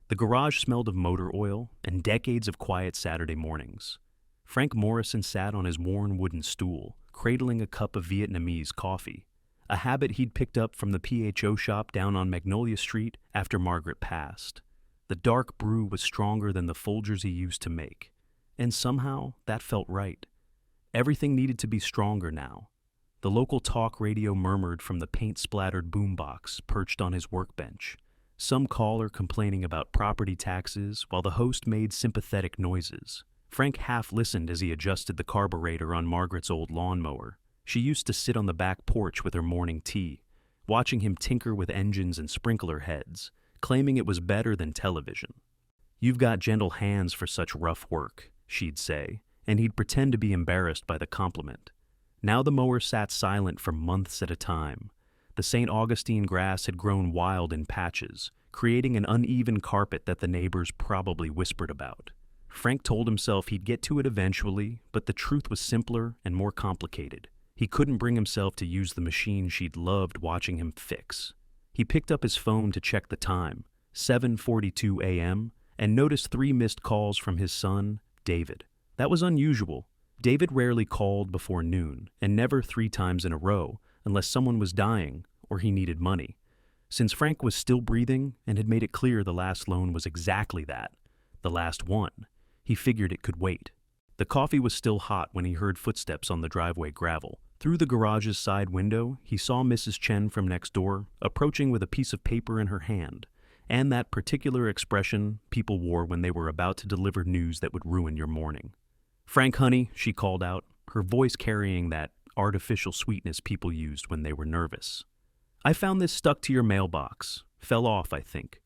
The garage smelled of motor oil and decades of quiet Saturday mornings. Frank Morrison sat on his worn wooden stool, cradling a cup of Vietnamese coffee, a habit he'd picked up from the PHO shop down on Magnolia Street after Margaret passed. The dark brew was stronger than the Folgers he used to make, and somehow that felt right. Everything needed to be stronger now. The local talk radio murmured from the paint-splattered boombox perched on his workbench, some caller complaining about property taxes while the host made sympathetic noises. Frank half listened as he adjusted the carburetor on Margaret's old lawnmower. She used to sit on the back porch with her morning tea, watching him tinker with engines and sprinkler heads, claiming it was better than television. "You've got gentle hands for such rough work," she'd say, and he'd pretend to be embarrassed by the compliment. Now the mower sat silent for months at a time. The St. Augustine grass had grown wild in patches, creating an uneven carpet that the neighbors probably whispered about. Frank told himself he'd get to it eventually, but the truth was simpler and more complicated. He couldn't bring himself to use the machine she'd loved watching him fix. He picked up his phone to check the time, 7:42 a.m., and noticed 3 missed calls from his son, David. That was unusual. David rarely called before noon, and never 3 times in a row, unless someone was dying or he needed money. Since Frank was still breathing and had made it clear the last loan was exactly that, the last one, he figured it could wait. The coffee was still hot when he heard footsteps on the driveway gravel. Through the garage's side window, he saw Mrs. Chen from next door, approaching with a piece of paper in her hand, and that particular expression people wore when they were about to deliver news that would ruin your morning. "Frank, honey," she called out, her voice carrying that artificial sweetness people used when they were nervous. "I found this stuck to your mailbox. Fell off, I think."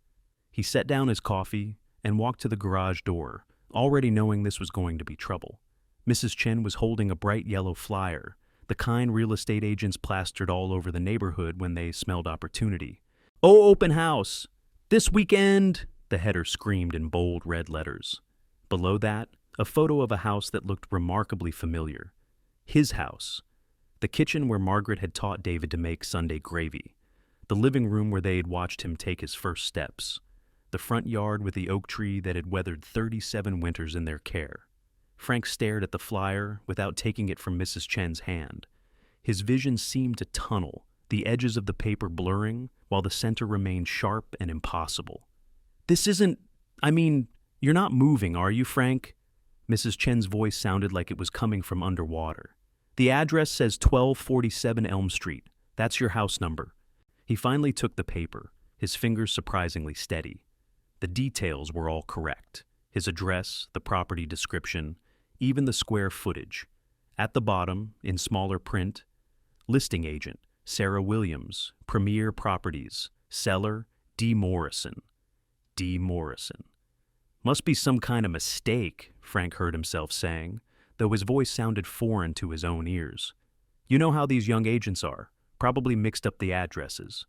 He set down his coffee and walked to the garage door, already knowing this was going to be trouble. Mrs. Chen was holding a bright yellow flyer, the kind real estate agents plastered all over the neighborhood when they smelled opportunity. "Oh, open house! This weekend!" the header screamed in bold red letters. Below that, a photo of a house that looked remarkably familiar. His house. The kitchen where Margaret had taught David to make Sunday gravy. The living room where they had watched him take his first steps. The front yard with the oak tree that had weathered 37 winters in their care. Frank stared at the flyer without taking it from Mrs. Chen's hand. His vision seemed to tunnel, the edges of the paper blurring, while the center remained sharp and impossible. "This isn't... you're not moving, are you, Frank?" Mrs. Chen's voice sounded like it was coming from underwater. "The address says 1247 Elm Street. That's your house number." He finally took the paper, his fingers surprisingly steady. The details were all correct. His address, the property description, even the square footage. At the bottom, in smaller print, listing agent, Sarah Williams, Premier Properties, seller, D. Morrison. D. Morrison. "Must be some kind of mistake," Frank heard himself saying, though his voice sounded foreign to his own ears. "You know how these young agents are, probably mixed up the addresses."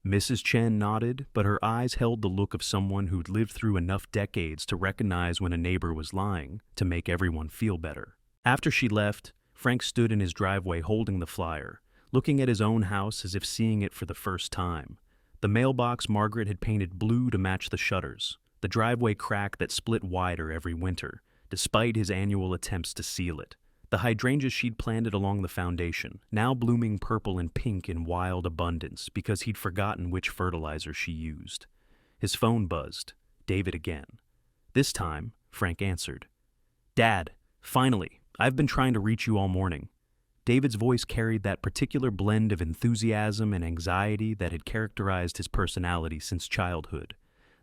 Mrs. Chen nodded, but her eyes held the look of someone who'd lived through enough decades to recognize when a neighbor was lying to make everyone feel better. After she left, Frank stood in his driveway holding the flyer, looking at his own house as if seeing it for the first time. The mailbox Margaret had painted blue to match the shutters, the driveway crack that split wider every winter, despite his annual attempts to seal it. The hydrangeas she'd planted along the foundation, now blooming purple and pink in wild abundance because he'd forgotten which fertilizer she used. His phone buzzed. David again. This time, Frank answered. "Dad, finally, I've been trying to reach you all morning." David's voice carried that particular blend of enthusiasm and anxiety that had characterized his personality since childhood.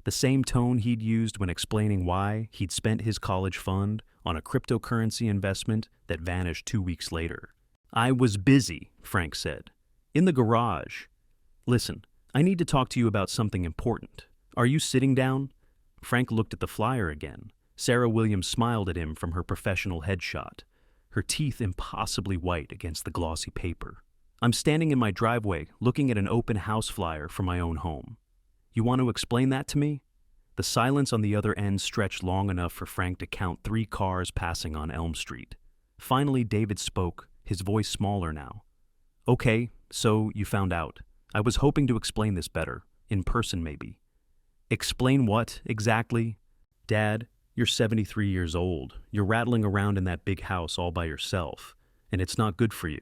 The same tone he'd used when explaining why he'd spent his college fund on a cryptocurrency investment that vanished 2 weeks later. "I was busy," Frank said. "In the garage. Listen, I need to talk to you about something important. Are you sitting down?" Frank looked at the flyer again. Sarah Williams smiled at him from her professional headshot, her teeth impossibly white against the glossy paper. "I'm standing in my driveway looking at an open house flyer for my own home. You want to explain that to me?" The silence on the other end stretched long enough for Frank to count 3 cars passing on Elm Street. Finally, David spoke, his voice smaller now. "Okay, so you found out. I was hoping to explain this better, in person maybe." Explain what, exactly? Dad, you're 73 years old. You're rattling around in that big house all by yourself, and it's not good for you.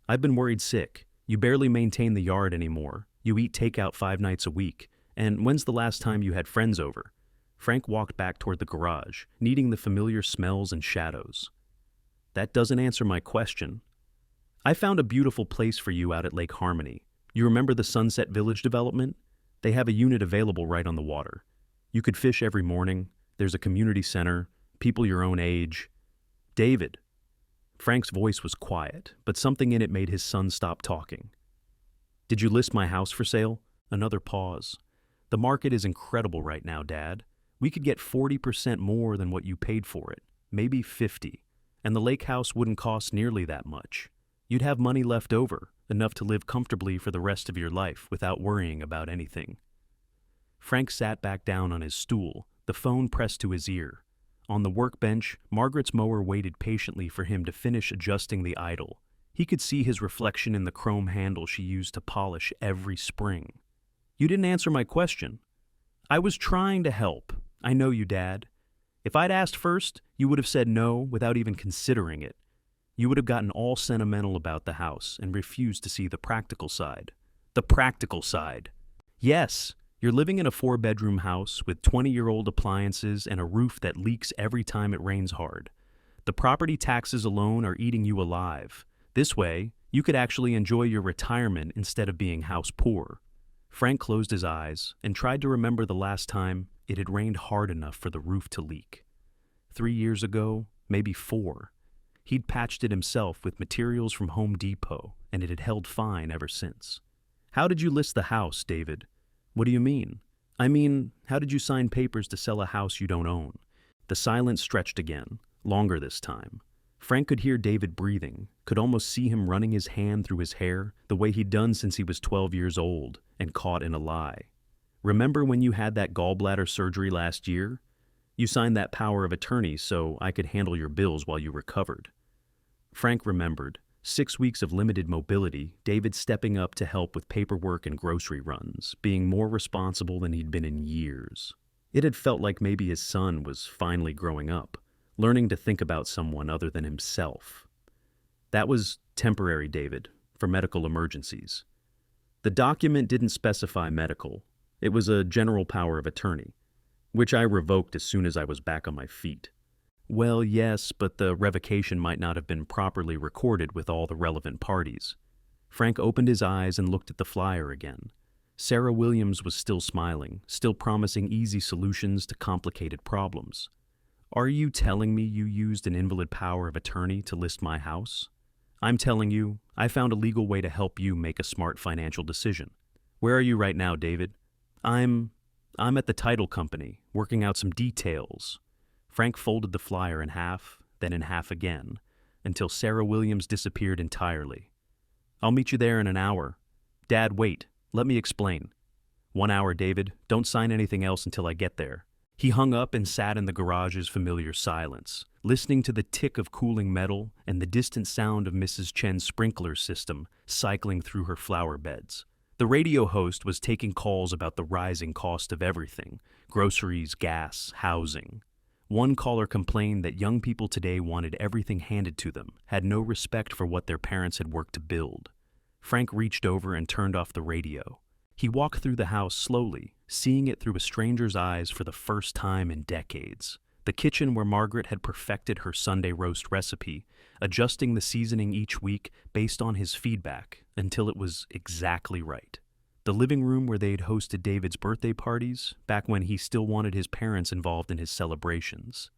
I've been worried sick. You barely maintain the yard anymore. You eat takeout 5 nights a week. And when's the last time you had friends over? Frank walked back toward the garage, needing the familiar smells and shadows. That doesn't answer my question. I found a beautiful place for you out at Lake Harmony. You remember the Sunset Village development? They have a unit available right on the water. You could fish every morning. There's a community center, people your own age. David. Frank's voice was quiet, but something in it made his son stop talking. Did you list my house for sale? Another pause. The market is incredible right now, Dad. We could get 40% more than what you paid for it, maybe 50, and the lake house wouldn't cost nearly that much. You'd have money left over, enough to live comfortably for the rest of your life without worrying about anything. Frank sat back down on his stool, the phone pressed to his ear. On the workbench, Margaret's mower waited patiently for him to finish adjusting the idle. He could see his reflection in the chrome handle she used to polish every spring. You didn't answer my question. I was trying to help. I know you, Dad. If I'd asked first, you would have said no without even considering it. You would have gotten all sentimental about the house and refused to see the practical side. The practical side. Yes, you're living in a 4-bedroom house with 20-year-old appliances and a roof that leaks every time it rains hard. The property taxes alone are eating you alive. This way, you could actually enjoy your retirement instead of being house poor. Frank closed his eyes and tried to remember the last time it had rained hard enough for the roof to leak. 3 years ago, maybe 4. He'd patched it himself with materials from Home Depot, and it had held fine ever since. How did you list the house, David? What do you mean? I mean, how did you sign papers to sell a house you don't own? The silence stretched again, longer this time. Frank could hear David breathing, could almost see him running his hand through his hair, the way he'd done since he was 12 years old, and caught in a lie. Remember when you had that gallbladder surgery last year? You signed that power of attorney so I could handle your bills while you recovered. Frank remembered. 6 weeks of limited mobility, David stepping up to help with paperwork and grocery runs, being more responsible than he'd been in years. It had felt like maybe his son was finally growing up, learning to think about someone other than himself. That was temporary, David, for medical emergencies. The document didn't specify medical. It was a general power of attorney, which I revoked as soon as I was back on my feet. Well, yes, but the revocation might not have been properly recorded with all the relevant parties. Frank opened his eyes and looked at the flyer again. Sarah Williams was still smiling, still promising easy solutions to complicated problems. Are you telling me you used an invalid power of attorney to list my house? I'm telling you, I found a legal way to help you make a smart financial decision. Where are you right now, David? I'm at the title company, working out some details. Frank folded the flyer in half, then in half again, until Sarah Williams disappeared entirely. I'll meet you there in an hour. Dad, wait. Let me explain. 1 hour, David. Don't sign anything else until I get there. He hung up and sat in the garage's familiar silence, listening to the tick of cooling metal and the distant sound of Mrs. Chen's sprinkler system cycling through her flower beds. The radio host was taking calls about the rising cost of everything: groceries, gas, housing. One caller complained that young people today wanted everything handed to them, had no respect for what their parents had worked to build. Frank reached over and turned off the radio. He walked through the house slowly, seeing it through a stranger's eyes for the first time in decades. The kitchen where Margaret had perfected her Sunday roast recipe, adjusting the seasoning each week based on his feedback until it was exactly right. The living room where they'd hosted David's birthday parties, back when he still wanted his parents involved in his celebrations.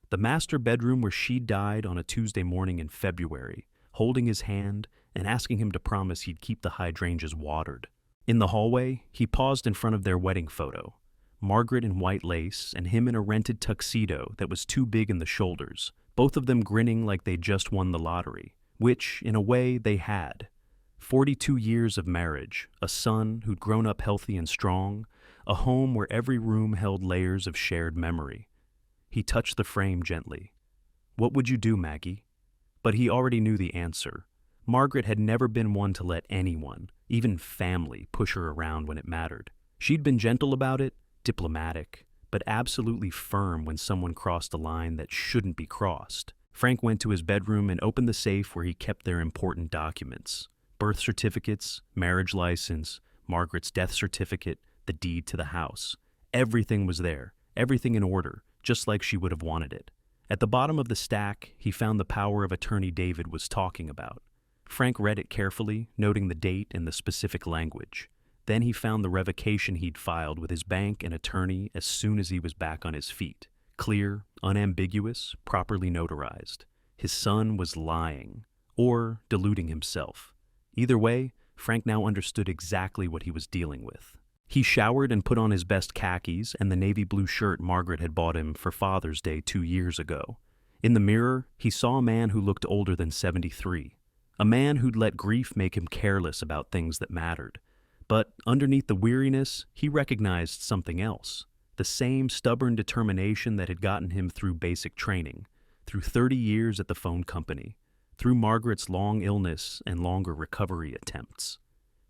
The master bedroom where she died on a Tuesday morning in February, holding his hand and asking him to promise he'd keep the hydrangeas watered. In the hallway, he paused in front of their wedding photo. Margaret in white lace and him in a rented tuxedo that was too big in the shoulders, both of them grinning like they'd just won the lottery, which, in a way, they had. 42 years of marriage, a son who'd grown up healthy and strong, a home where every room held layers of shared memory. He touched the frame gently. What would you do, Maggie? But he already knew the answer. Margaret had never been one to let anyone, even family, push her around when it mattered. She'd been gentle about it, diplomatic, but absolutely firm when someone crossed a line that shouldn't be crossed. Frank went to his bedroom and opened the safe where he kept their important documents: birth certificates, marriage license, Margaret's death certificate, the deed to the house. Everything was there, everything in order, just like she would have wanted it. At the bottom of the stack, he found the power of attorney David was talking about. Frank read it carefully, noting the date and the specific language. Then he found the revocation he'd filed with his bank and attorney as soon as he was back on his feet. Clear, unambiguous, properly notarized. His son was lying, or deluding himself. Either way, Frank now understood exactly what he was dealing with. He showered and put on his best khakis and the navy blue shirt Margaret had bought him for Father's Day 2 years ago. In the mirror, he saw a man who looked older than 73. A man who'd let grief make him careless about things that mattered. But underneath the weariness, he recognized something else. The same stubborn determination that had gotten him through basic training, through 30 years at the phone company, through Margaret's long illness and longer recovery attempts.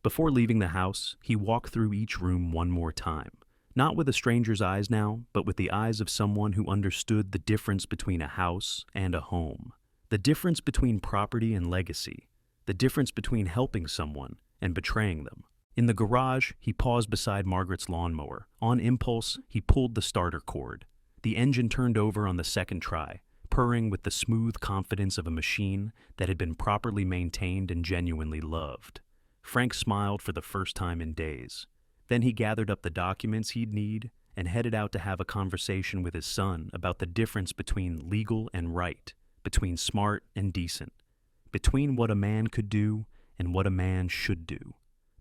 Before leaving the house, he walked through each room one more time, not with a stranger's eyes now, but with the eyes of someone who understood the difference between a house and a home, the difference between property and legacy, the difference between helping someone and betraying them. In the garage, he paused beside Margaret's lawnmower. On impulse, he pulled the starter cord. The engine turned over on the second try, purring with the smooth confidence of a machine that had been properly maintained and genuinely loved. Frank smiled for the first time in days. Then he gathered up the documents he'd need and headed out to have a conversation with his son about the difference between legal and right, between smart and decent, between what a man could do and what a man should do.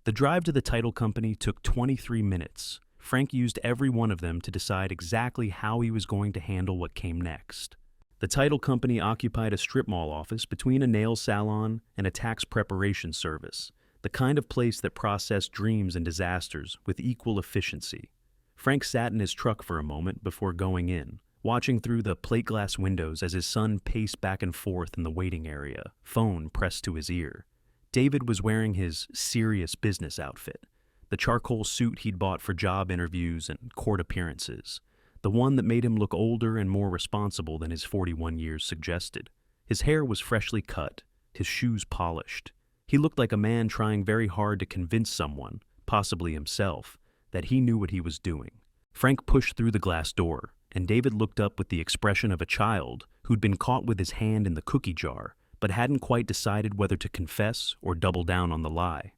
The drive to the title company took 23 minutes. Frank used every one of them to decide exactly how he was going to handle what came next. The title company occupied a strip mall office between a nail salon and a tax preparation service, the kind of place that processed dreams and disasters with equal efficiency. Frank sat in his truck for a moment before going in, watching through the plate glass windows as his son paced back and forth in the waiting area, phone pressed to his ear. David was wearing his serious business outfit, the charcoal suit he'd bought for job interviews and court appearances, the one that made him look older and more responsible than his 41 years suggested. His hair was freshly cut, his shoes polished. He looked like a man trying very hard to convince someone, possibly himself, that he knew what he was doing. Frank pushed through the glass door, and David looked up with the expression of a child who'd been caught with his hand in the cookie jar, but hadn't quite decided whether to confess or double down on the lie.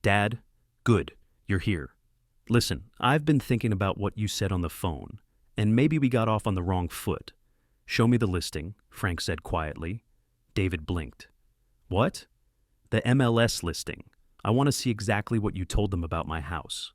"Dad, good, you're here. Listen, I've been thinking about what you said on the phone, and maybe we got off on the wrong foot. Show me the listing," Frank said quietly. David blinked. "What?" "The MLS listing. I want to see exactly what you told them about my house."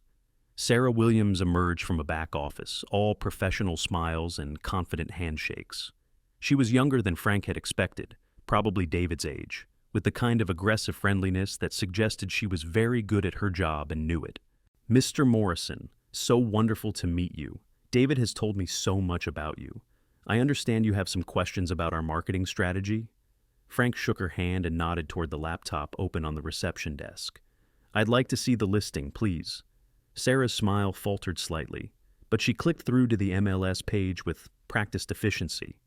Sarah Williams emerged from a back office, all professional smiles and confident handshakes. She was younger than Frank had expected, probably David's age, with the kind of aggressive friendliness that suggested she was very good at her job and knew it. "Mr. Morrison, so wonderful to meet you. David has told me so much about you. I understand you have some questions about our marketing strategy." Frank shook her hand and nodded toward the laptop open on the reception desk. "I'd like to see the listing, please." Sarah's smile faltered slightly, but she clicked through to the MLS page with practiced efficiency.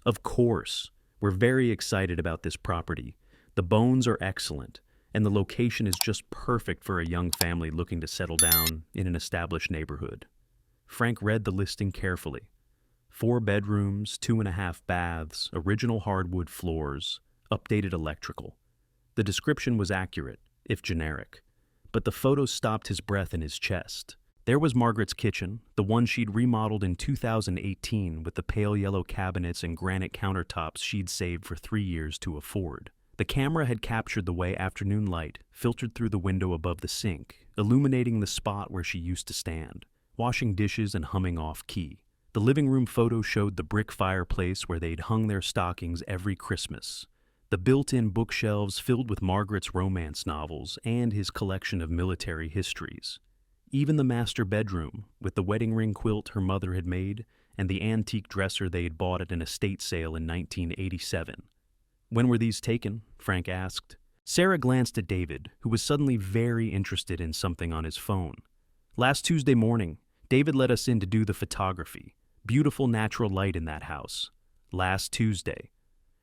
"Of course. We're very excited about this property. The bones are excellent, and the location is just perfect for a young family looking to settle down in an established neighborhood." Frank read the listing carefully. 4 bedrooms, 2.5 baths, original hardwood floors, updated electrical. The description was accurate, if generic, but the photos stopped his breath in his chest. There was Margaret's kitchen, the one she'd remodeled in 2018 with the pale yellow cabinets and granite countertops she'd saved for 3 years to afford. The camera had captured the way afternoon light filtered through the window above the sink, illuminating the spot where she used to stand, washing dishes and humming off-key. The living room photo showed the brick fireplace where they'd hung their stockings every Christmas, the built-in bookshelves filled with Margaret's romance novels and his collection of military histories. Even the master bedroom, with the wedding ring quilt her mother had made and the antique dresser they had bought at an estate sale in 1987. "When were these taken?" Frank asked. Sarah glanced at David, who was suddenly very interested in something on his phone. "Last Tuesday morning. David let us in to do the photography. Beautiful natural light in that house. Last Tuesday.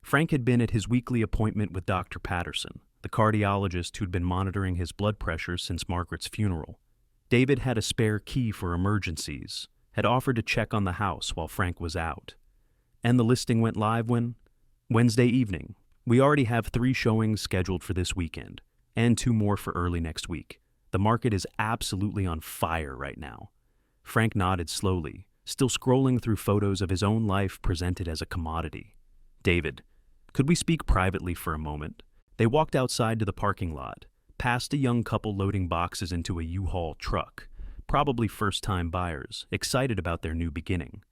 Frank had been at his weekly appointment with Dr. Patterson, the cardiologist who'd been monitoring his blood pressure since Margaret's funeral. David had a spare key for emergencies, had offered to check on the house while Frank was out. And the listing went live when? Wednesday evening. We already have 3 showings scheduled for this weekend, and 2 more for early next week. The market is absolutely on fire right now. Frank nodded slowly, still scrolling through photos of his own life presented as a commodity. David, could we speak privately for a moment? They walked outside to the parking lot, past a young couple loading boxes into a U-Haul truck, probably first-time buyers, excited about their new beginning.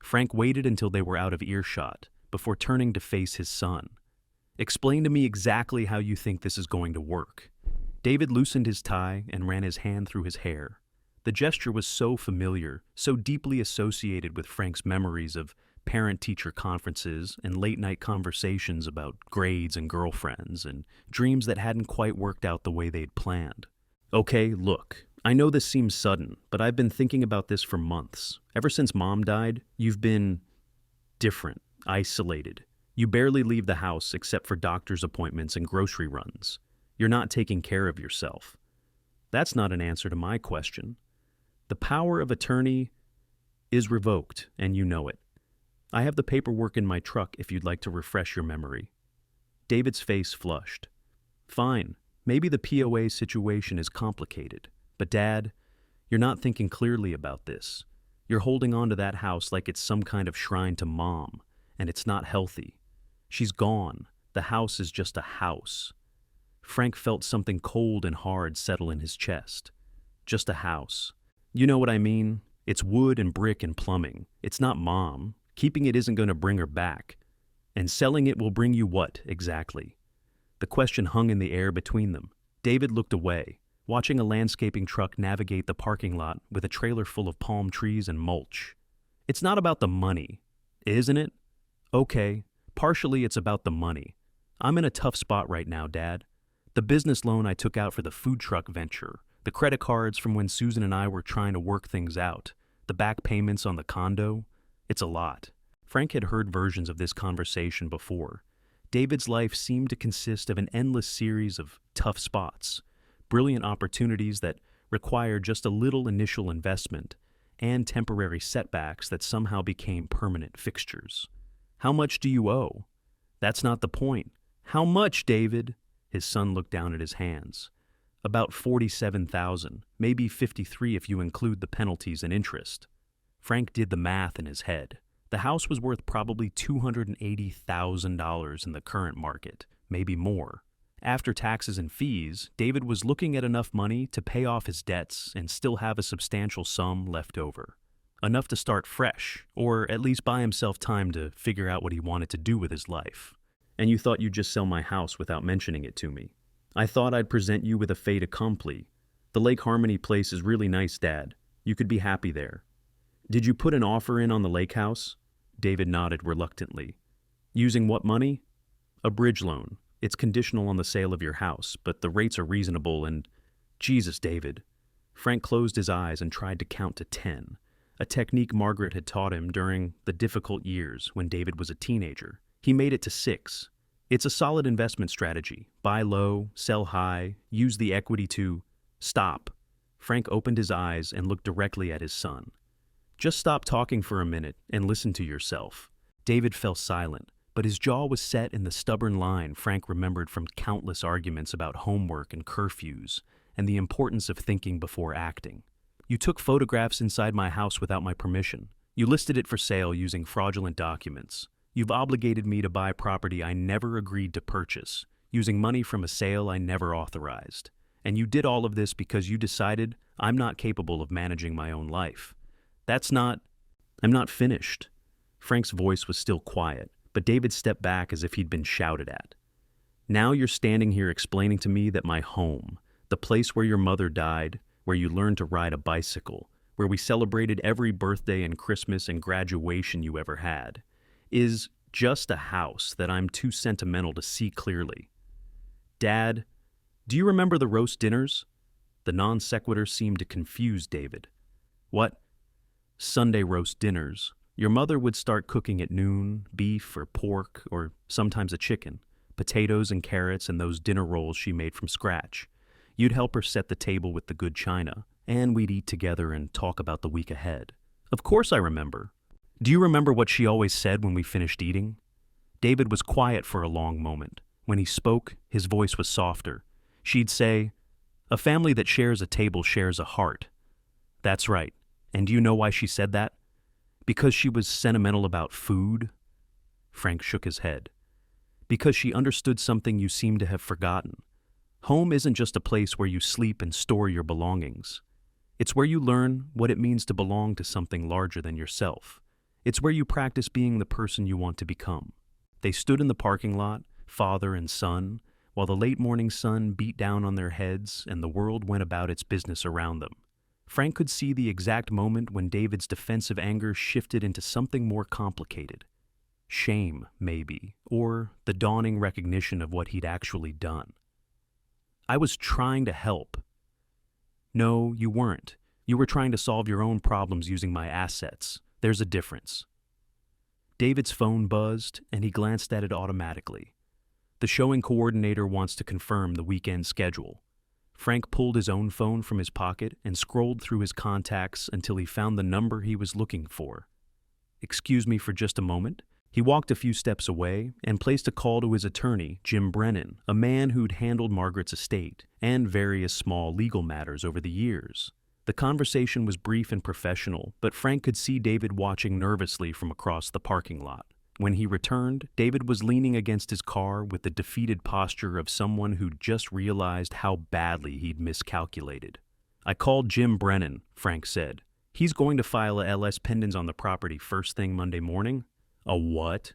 Frank waited until they were out of earshot before turning to face his son. Explain to me exactly how you think this is going to work. David loosened his tie and ran his hand through his hair. The gesture was so familiar, so deeply associated with Frank's memories of parent-teacher conferences and late-night conversations about grades and girlfriends and dreams that hadn't quite worked out the way they'd planned. Okay, look, I know this seems sudden, but I've been thinking about this for months. Ever since Mom died, you've been different, isolated. You barely leave the house except for doctor's appointments and grocery runs. You're not taking care of yourself. That's not an answer to my question. The power of attorney is revoked, and you know it. I have the paperwork in my truck if you'd like to refresh your memory. David's face flushed. Fine, maybe the POA situation is complicated, but Dad, you're not thinking clearly about this. You're holding on to that house like it's some kind of shrine to Mom, and it's not healthy. She's gone. The house is just a house. Frank felt something cold and hard settle in his chest. Just a house. You know what I mean? It's wood and brick and plumbing. It's not Mom. Keeping it isn't going to bring her back. And selling it will bring you what, exactly? The question hung in the air between them. David looked away, watching a landscaping truck navigate the parking lot with a trailer full of palm trees and mulch. It's not about the money, isn't it? Okay, partially it's about the money. I'm in a tough spot right now, Dad. The business loan I took out for the food truck venture, the credit cards from when Susan and I were trying to work things out, the back payments on the condo, it's a lot. Frank had heard versions of this conversation before. David's life seemed to consist of an endless series of tough spots, brilliant opportunities that required just a little initial investment, and temporary setbacks that somehow became permanent fixtures. How much do you owe? That's not the point. How much, David? His son looked down at his hands. About $47,000, maybe $53 if you include the penalties and interest. Frank did the math in his head. The house was worth probably $280,000 in the current market, maybe more. After taxes and fees, David was looking at enough money to pay off his debts and still have a substantial sum left over. Enough to start fresh, or at least buy himself time to figure out what he wanted to do with his life. And you thought you'd just sell my house without mentioning it to me. I thought I'd present you with a fait accompli. The Lake Harmony place is really nice, Dad. You could be happy there. Did you put an offer in on the lake house? David nodded reluctantly. Using what money? A bridge loan. It's conditional on the sale of your house, but the rates are reasonable and... Jesus, David. Frank closed his eyes and tried to count to 10, a technique Margaret had taught him during the difficult years when David was a teenager. He made it to 6. It's a solid investment strategy. Buy low, sell high, use the equity to... Stop. Frank opened his eyes and looked directly at his son. Just stop talking for a minute and listen to yourself. David fell silent, but his jaw was set in the stubborn line Frank remembered from countless arguments about homework and curfews and the importance of thinking before acting. You took photographs inside my house without my permission. You listed it for sale using fraudulent documents. You've obligated me to buy property I never agreed to purchase, using money from a sale I never authorized. And you did all of this because you decided I'm not capable of managing my own life. I'm not finished. Frank's voice was still quiet, but David stepped back as if he'd been shouted at. Now you're standing here explaining to me that my home, the place where your mother died, where you learned to ride a bicycle, where we celebrated every birthday and Christmas and graduation you ever had, is just a house that I'm too sentimental to see clearly. Dad, do you remember the roast dinners? The non sequitur seemed to confuse David. What? Sunday roast dinners. Your mother would start cooking at noon, beef or pork, or sometimes a chicken, potatoes and carrots and those dinner rolls she made from scratch. You'd help her set the table with the good china, and we'd eat together and talk about the week ahead. Of course I remember. Do you remember what she always said when we finished eating? David was quiet for a long moment. When he spoke, his voice was softer. She'd say, "A family that shares a table shares a heart." That's right. And do you know why she said that? Because she was sentimental about food? Frank shook his head. Because she understood something you seem to have forgotten. Home isn't just a place where you sleep and store your belongings. It's where you learn what it means to belong to something larger than yourself. It's where you practice being the person you want to become. They stood in the parking lot, father and son, while the late morning sun beat down on their heads and the world went about its business around them. Frank could see the exact moment when David's defensive anger shifted into something more complicated. Shame, maybe, or the dawning recognition of what he'd actually done. "I was trying to help." "No, you weren't. You were trying to solve your own problems using my assets. There's a difference." David's phone buzzed, and he glanced at it automatically. The showing coordinator wants to confirm the weekend schedule. Frank pulled his own phone from his pocket and scrolled through his contacts until he found the number he was looking for. "Excuse me for just a moment." He walked a few steps away and placed a call to his attorney, Jim Brennan, a man who'd handled Margaret's estate and various small legal matters over the years. The conversation was brief and professional, but Frank could see David watching nervously from across the parking lot. When he returned, David was leaning against his car with the defeated posture of someone who'd just realized how badly he'd miscalculated. "I called Jim Brennan," Frank said. "He's going to file a LS pendens on the property first thing Monday morning." "A what?"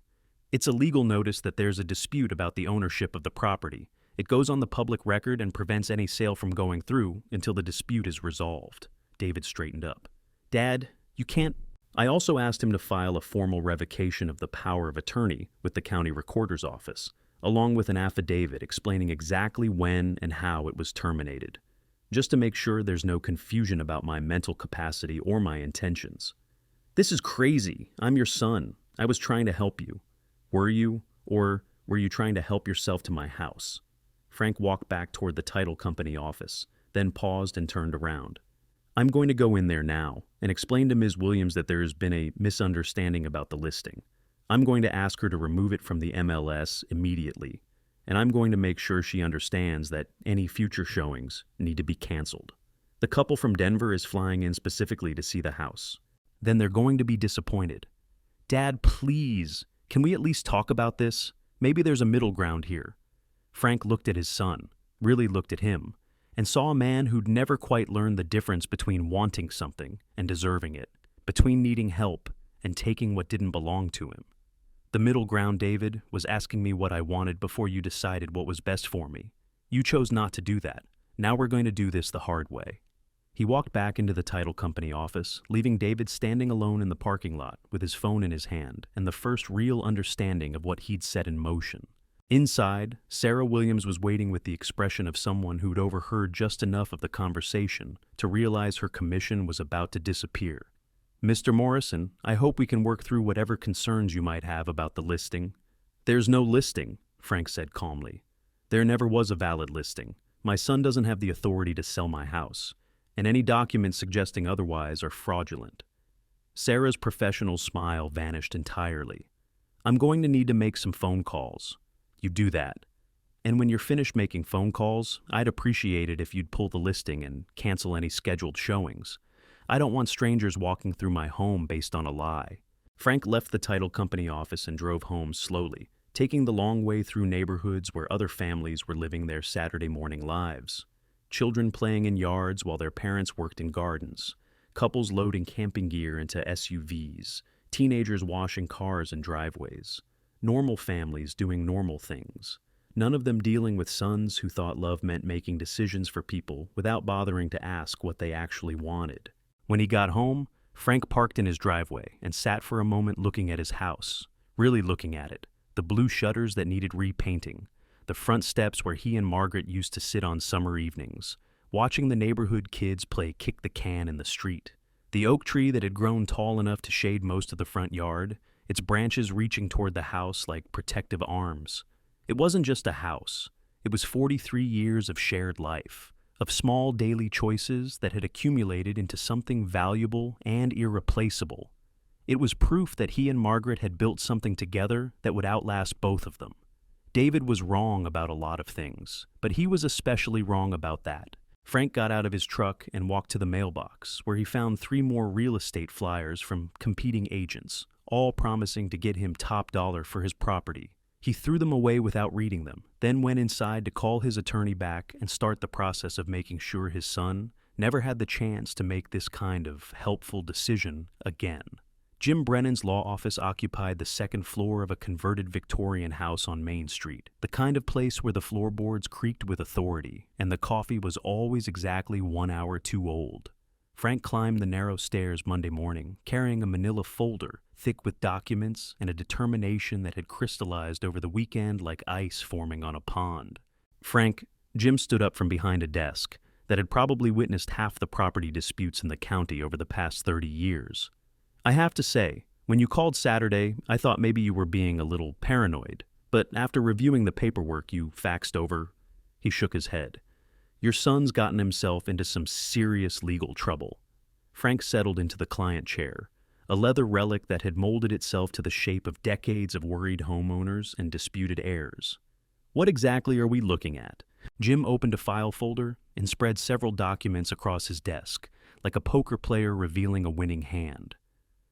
"It's a legal notice that there's a dispute about the ownership of the property. It goes on the public record and prevents any sale from going through until the dispute is resolved." David straightened up. "Dad, you can't—" "I also asked him to file a formal revocation of the power of attorney with the county recorder's office, along with an affidavit explaining exactly when and how it was terminated, just to make sure there's no confusion about my mental capacity or my intentions." "This is crazy. I'm your son. I was trying to help you." "Were you? Or were you trying to help yourself to my house?" Frank walked back toward the title company office, then paused and turned around. "I'm going to go in there now and explain to Ms. Williams that there has been a misunderstanding about the listing. I'm going to ask her to remove it from the MLS immediately, and I'm going to make sure she understands that any future showings need to be canceled. The couple from Denver is flying in specifically to see the house. Then they're going to be disappointed." "Dad, please, can we at least talk about this? Maybe there's a middle ground here." Frank looked at his son, really looked at him, and saw a man who'd never quite learned the difference between wanting something and deserving it, between needing help and taking what didn't belong to him. "The middle ground, David, was asking me what I wanted before you decided what was best for me. You chose not to do that. Now we're going to do this the hard way." He walked back into the title company office, leaving David standing alone in the parking lot with his phone in his hand and the first real understanding of what he'd set in motion. Inside, Sarah Williams was waiting with the expression of someone who'd overheard just enough of the conversation to realize her commission was about to disappear. "Mr. Morrison, I hope we can work through whatever concerns you might have about the listing." "There's no listing," Frank said calmly. "There never was a valid listing. My son doesn't have the authority to sell my house, and any documents suggesting otherwise are fraudulent." Sarah's professional smile vanished entirely. "I'm going to need to make some phone calls." "You do that. And when you're finished making phone calls, I'd appreciate it if you'd pull the listing and cancel any scheduled showings. I don't want strangers walking through my home based on a lie." Frank left the title company office and drove home slowly, taking the long way through neighborhoods where other families were living their Saturday morning lives. Children playing in yards while their parents worked in gardens, couples loading camping gear into SUVs, teenagers washing cars in driveways. Normal families doing normal things, none of them dealing with sons who thought love meant making decisions for people without bothering to ask what they actually wanted. When he got home, Frank parked in his driveway and sat for a moment looking at his house, really looking at it, the blue shutters that needed repainting, the front steps where he and Margaret used to sit on summer evenings, watching the neighborhood kids play kick the can in the street, The oak tree that had grown tall enough to shade most of the front yard, its branches reaching toward the house like protective arms. It wasn't just a house. It was 43 years of shared life, of small daily choices that had accumulated into something valuable and irreplaceable. It was proof that he and Margaret had built something together that would outlast both of them. David was wrong about a lot of things, but he was especially wrong about that. Frank got out of his truck and walked to the mailbox, where he found 3 more real estate flyers from competing agents, all promising to get him top dollar for his property. He threw them away without reading them, then went inside to call his attorney back and start the process of making sure his son never had the chance to make this kind of helpful decision again. Jim Brennan's law office occupied the second floor of a converted Victorian house on Main Street, the kind of place where the floorboards creaked with authority, and the coffee was always exactly 1 hour too old. Frank climbed the narrow stairs Monday morning, carrying a manila folder, thick with documents and a determination that had crystallized over the weekend like ice forming on a pond. Jim stood up from behind a desk that had probably witnessed half the property disputes in the county over the past 30 years. I have to say, when you called Saturday, I thought maybe you were being a little paranoid, but after reviewing the paperwork you faxed over, he shook his head. Your son's gotten himself into some serious legal trouble. Frank settled into the client chair, a leather relic that had molded itself to the shape of decades of worried homeowners and disputed heirs. What exactly are we looking at? Jim opened a file folder and spread several documents across his desk, like a poker player revealing a winning hand.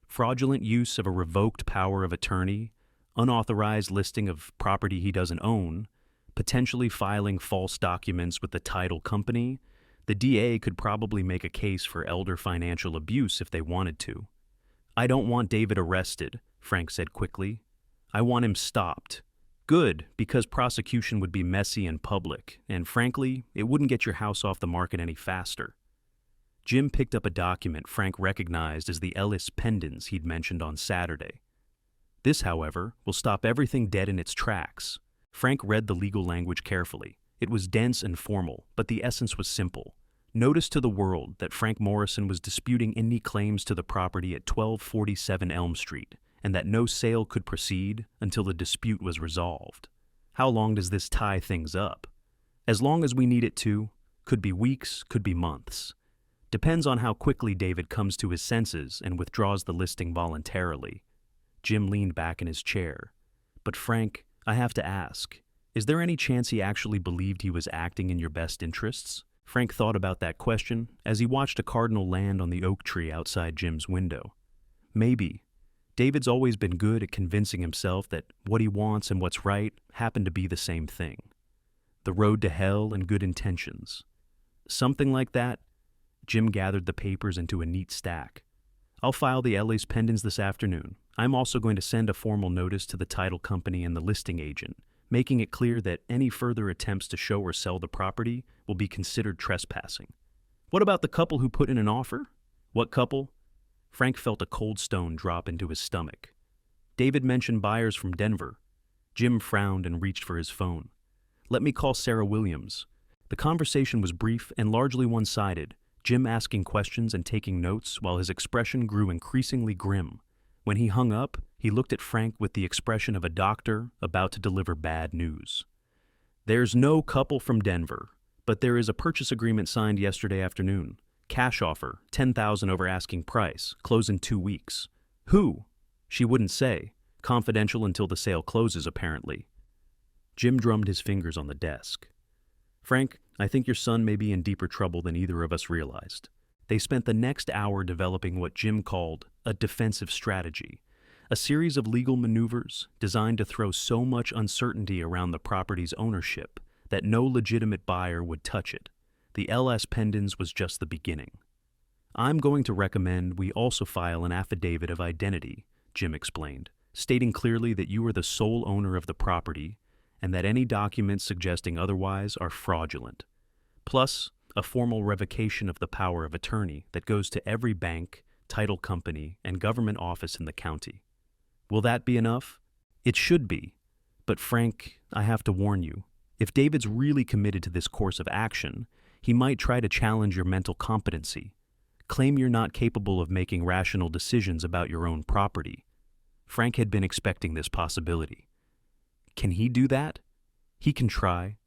Fraudulent use of a revoked power of attorney, unauthorized listing of property he doesn't own, potentially filing false documents with the title company. The DA could probably make a case for elder financial abuse if they wanted to. I don't want David arrested, Frank said quickly. I want him stopped. Good, because prosecution would be messy and public, and frankly, it wouldn't get your house off the market any faster. Jim picked up a document Frank recognized as the Ellis pendants he'd mentioned on Saturday. This, however, will stop everything dead in its tracks. Frank read the legal language carefully. It was dense and formal, but the essence was simple. Notice to the world that Frank Morrison was disputing any claims to the property at 1247 Elm Street, and that no sale could proceed until the dispute was resolved. How long does this tie things up? As long as we need it to. Could be weeks, could be months. Depends on how quickly David comes to his senses and withdraws the listing voluntarily. Jim leaned back in his chair. But Frank, I have to ask, is there any chance he actually believed he was acting in your best interests? Frank thought about that question as he watched a cardinal land on the oak tree outside Jim's window. Maybe. David's always been good at convincing himself that what he wants and what's right happen to be the same thing. The road to hell and good intentions. Something like that. Jim gathered the papers into a neat stack. I'll file the Ellis pendants this afternoon. I'm also going to send a formal notice to the title company and the listing agent, making it clear that any further attempts to show or sell the property will be considered trespassing. What about the couple who put in an offer? What couple? Frank felt a cold stone drop into his stomach. David mentioned buyers from Denver. Jim frowned and reached for his phone. Let me call Sarah Williams. The conversation was brief and largely one-sided, Jim asking questions and taking notes while his expression grew increasingly grim. When he hung up, he looked at Frank with the expression of a doctor about to deliver bad news. There's no couple from Denver, but there is a purchase agreement signed yesterday afternoon. Cash offer, $10,000 over asking price, close in 2 weeks. Who? She wouldn't say. Confidential until the sale closes, apparently. Jim drummed his fingers on the desk. Frank, I think your son may be in deeper trouble than either of us realized. They spent the next hour developing what Jim called a defensive strategy, a series of legal maneuvers designed to throw so much uncertainty around the property's ownership that no legitimate buyer would touch it. The LS pendants was just the beginning. I'm going to recommend we also file an affidavit of identity, Jim explained, stating clearly that you are the sole owner of the property and that any documents suggesting otherwise are fraudulent. Plus, a formal revocation of the power of attorney that goes to every bank, title company, and government office in the county. Will that be enough? It should be. But Frank, I have to warn you, if David's really committed to this course of action, he might try to challenge your mental competency. Claim you're not capable of making rational decisions about your own property. Frank had been expecting this possibility. Can he do that? He can try.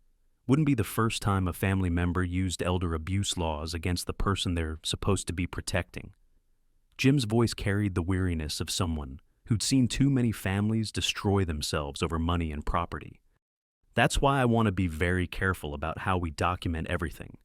Wouldn't be the first time a family member used elder abuse laws against the person they're supposed to be protecting. Jim's voice carried the weariness of someone who'd seen too many families destroy themselves over money and property. That's why I want to be very careful about how we document everything.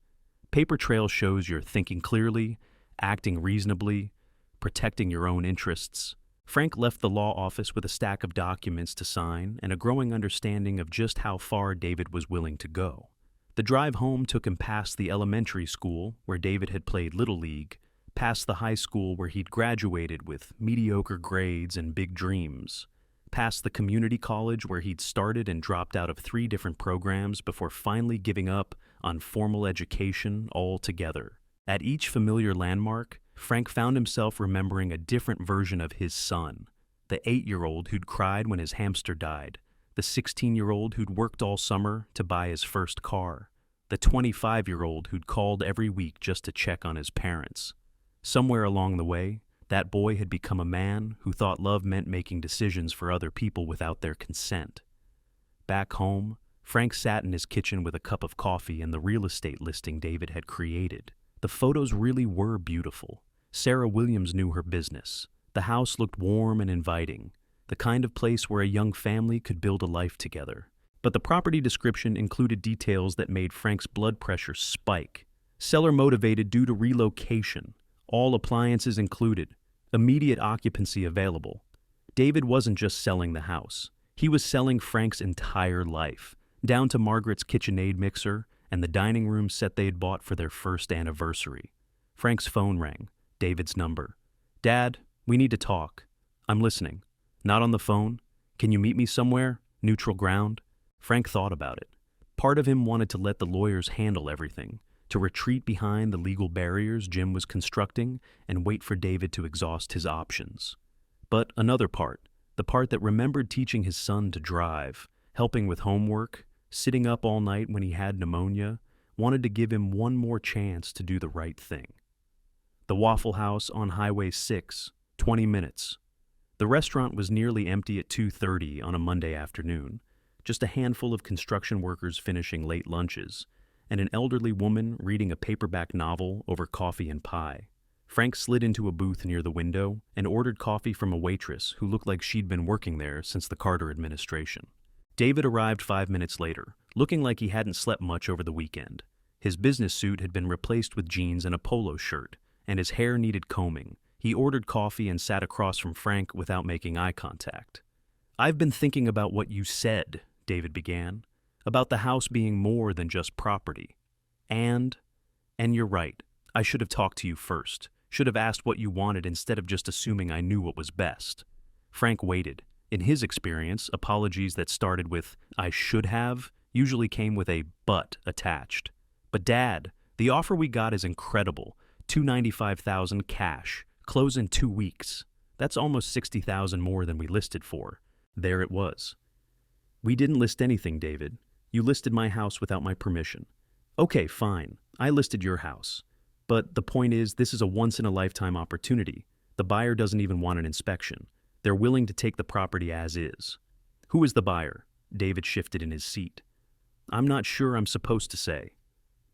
Paper trail shows you're thinking clearly, acting reasonably, protecting your own interests. Frank left the law office with a stack of documents to sign and a growing understanding of just how far David was willing to go. The drive home took him past the elementary school, where David had played Little League, past the high school where he'd graduated with mediocre grades and big dreams, past the community college where he'd started and dropped out of 3 different programs before finally giving up on formal education altogether. At each familiar landmark, Frank found himself remembering a different version of his son, the 8-year-old who'd cried when his hamster died, the 16-year-old who'd worked all summer to buy his first car, the 25-year-old who'd called every week just to check on his parents. Somewhere along the way, that boy had become a man who thought love meant making decisions for other people without their consent. Back home, Frank sat in his kitchen with a cup of coffee and the real estate listing David had created. The photos really were beautiful. Sarah Williams knew her business. The house looked warm and inviting, the kind of place where a young family could build a life together. But the property description included details that made Frank's blood pressure spike. Seller motivated due to relocation, all appliances included, immediate occupancy available. David wasn't just selling the house. He was selling Frank's entire life, down to Margaret's KitchenAid mixer and the dining room set they had bought for their first anniversary. Frank's phone rang. David's number. "Dad, we need to talk." "I'm listening." "Not on the phone? Can you meet me somewhere? Neutral ground?" Frank thought about it. Part of him wanted to let the lawyers handle everything, to retreat behind the legal barriers Jim was constructing and wait for David to exhaust his options. But another part, the part that remembered teaching his son to drive, helping with homework, sitting up all night when he had pneumonia, wanted to give him one more chance to do the right thing. The Waffle House on Highway 6, 20 minutes. The restaurant was nearly empty at 2:30 on a Monday afternoon, just a handful of construction workers finishing late lunches, and an elderly woman reading a paperback novel over coffee and pie. Frank slid into a booth near the window and ordered coffee from a waitress who looked like she'd been working there since the Carter administration. David arrived 5 minutes later, looking like he hadn't slept much over the weekend. His business suit had been replaced with jeans and a polo shirt, and his hair needed combing. He ordered coffee and sat across from Frank without making eye contact. "I've been thinking about what you said," David began, "about the house being more than just property. And you're right, I should have talked to you first, should have asked what you wanted instead of just assuming I knew what was best." Frank waited. In his experience, apologies that started with "I should have" usually came with a "but" attached. "But Dad, the offer we got is incredible. $295,000 cash, close in 2 weeks. That's almost $60,000 more than we listed for." There it was. "We didn't list anything, David. You listed my house without my permission." "Okay, fine. I listed your house. But the point is, this is a once-in-a-lifetime opportunity. The buyer doesn't even want an inspection. They're willing to take the property as is." "Who is the buyer?" David shifted in his seat. "I'm not sure I'm supposed to say."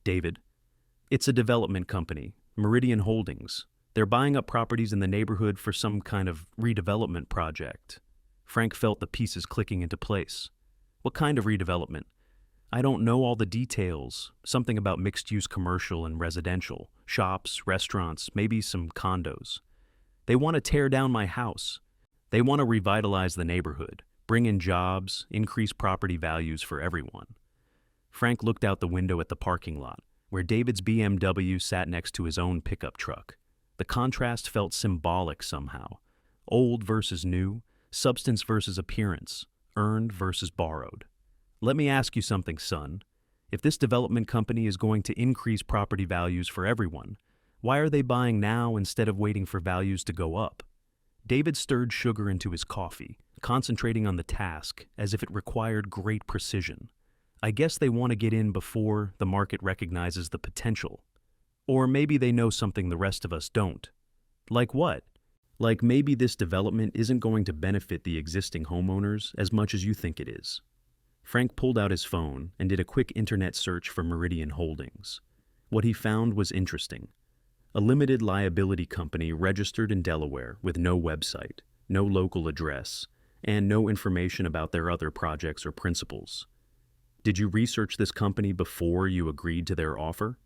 "David, it's a development company, Meridian Holdings. They're buying up properties in the neighborhood for some kind of redevelopment project." Frank felt the pieces clicking into place. "What kind of redevelopment?" "I don't know all the details. Something about mixed-use commercial and residential, shops, restaurants, maybe some condos. They want to tear down my house. They want to revitalize the neighborhood, bring in jobs, increase property values for everyone." Frank looked out the window at the parking lot, where David's BMW sat next to his own pickup truck. The contrast felt symbolic somehow. Old versus new, substance versus appearance, earned versus borrowed. "Let me ask you something, son. If this development company is going to increase property values for everyone, why are they buying now instead of waiting for values to go up?" David stirred sugar into his coffee, concentrating on the task as if it required great precision. "I guess they want to get in before the market recognizes the potential." Or maybe they know something the rest of us don't. Like what? Like maybe this development isn't going to benefit the existing homeowners as much as you think it is. Frank pulled out his phone and did a quick internet search for Meridian Holdings. What he found was interesting. A limited liability company registered in Delaware with no website, no local address, and no information about their other projects or principals. Did you research this company before you agreed to their offer?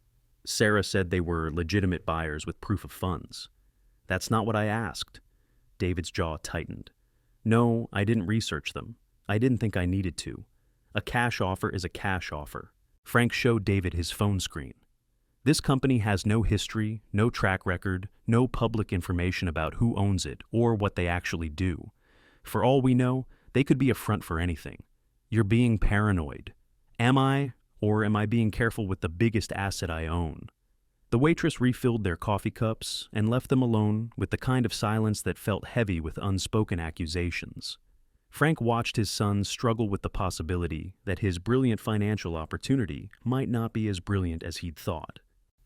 Sarah said they were legitimate buyers with proof of funds. That's not what I asked. David's jaw tightened. No, I didn't research them. I didn't think I needed to. A cash offer is a cash offer. Frank showed David his phone screen. This company has no history, no track record, no public information about who owns it or what they actually do. For all we know, they could be a front for anything. You're being paranoid. Am I, or am I being careful with the biggest asset I own? The waitress refilled their coffee cups and left them alone with the kind of silence that felt heavy with unspoken accusations. Frank watched his son struggle with the possibility that his brilliant financial opportunity might not be as brilliant as he'd thought.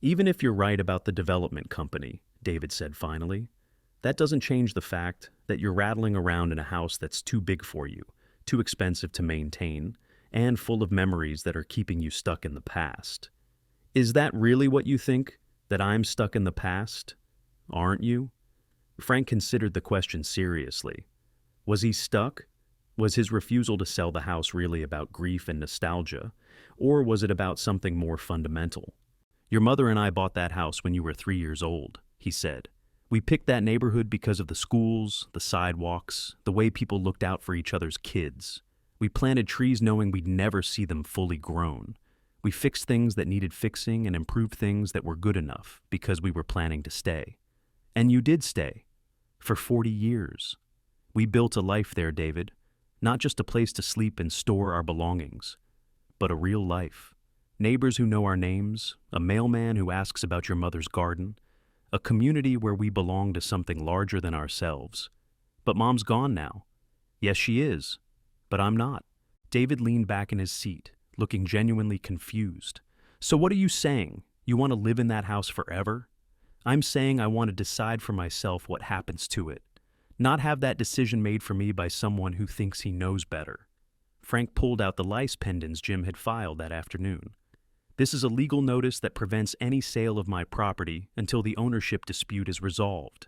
Even if you're right about the development company, David said finally, that doesn't change the fact that you're rattling around in a house that's too big for you, too expensive to maintain, and full of memories that are keeping you stuck in the past. Is that really what you think? That I'm stuck in the past? Aren't you? Frank considered the question seriously. Was he stuck? Was his refusal to sell the house really about grief and nostalgia, or was it about something more fundamental? Your mother and I bought that house when you were 3 years old, he said. We picked that neighborhood because of the schools, the sidewalks, the way people looked out for each other's kids. We planted trees knowing we'd never see them fully grown. We fixed things that needed fixing and improved things that were good enough because we were planning to stay. And you did stay. For 40 years. We built a life there, David. Not just a place to sleep and store our belongings, but a real life. Neighbors who know our names, a mailman who asks about your mother's garden, a community where we belong to something larger than ourselves. But Mom's gone now. Yes, she is. But I'm not. David leaned back in his seat, looking genuinely confused. So what are you saying? You want to live in that house forever? I'm saying I want to decide for myself what happens to it, not have that decision made for me by someone who thinks he knows better. Frank pulled out the lice pendants Jim had filed that afternoon. This is a legal notice that prevents any sale of my property until the ownership dispute is resolved.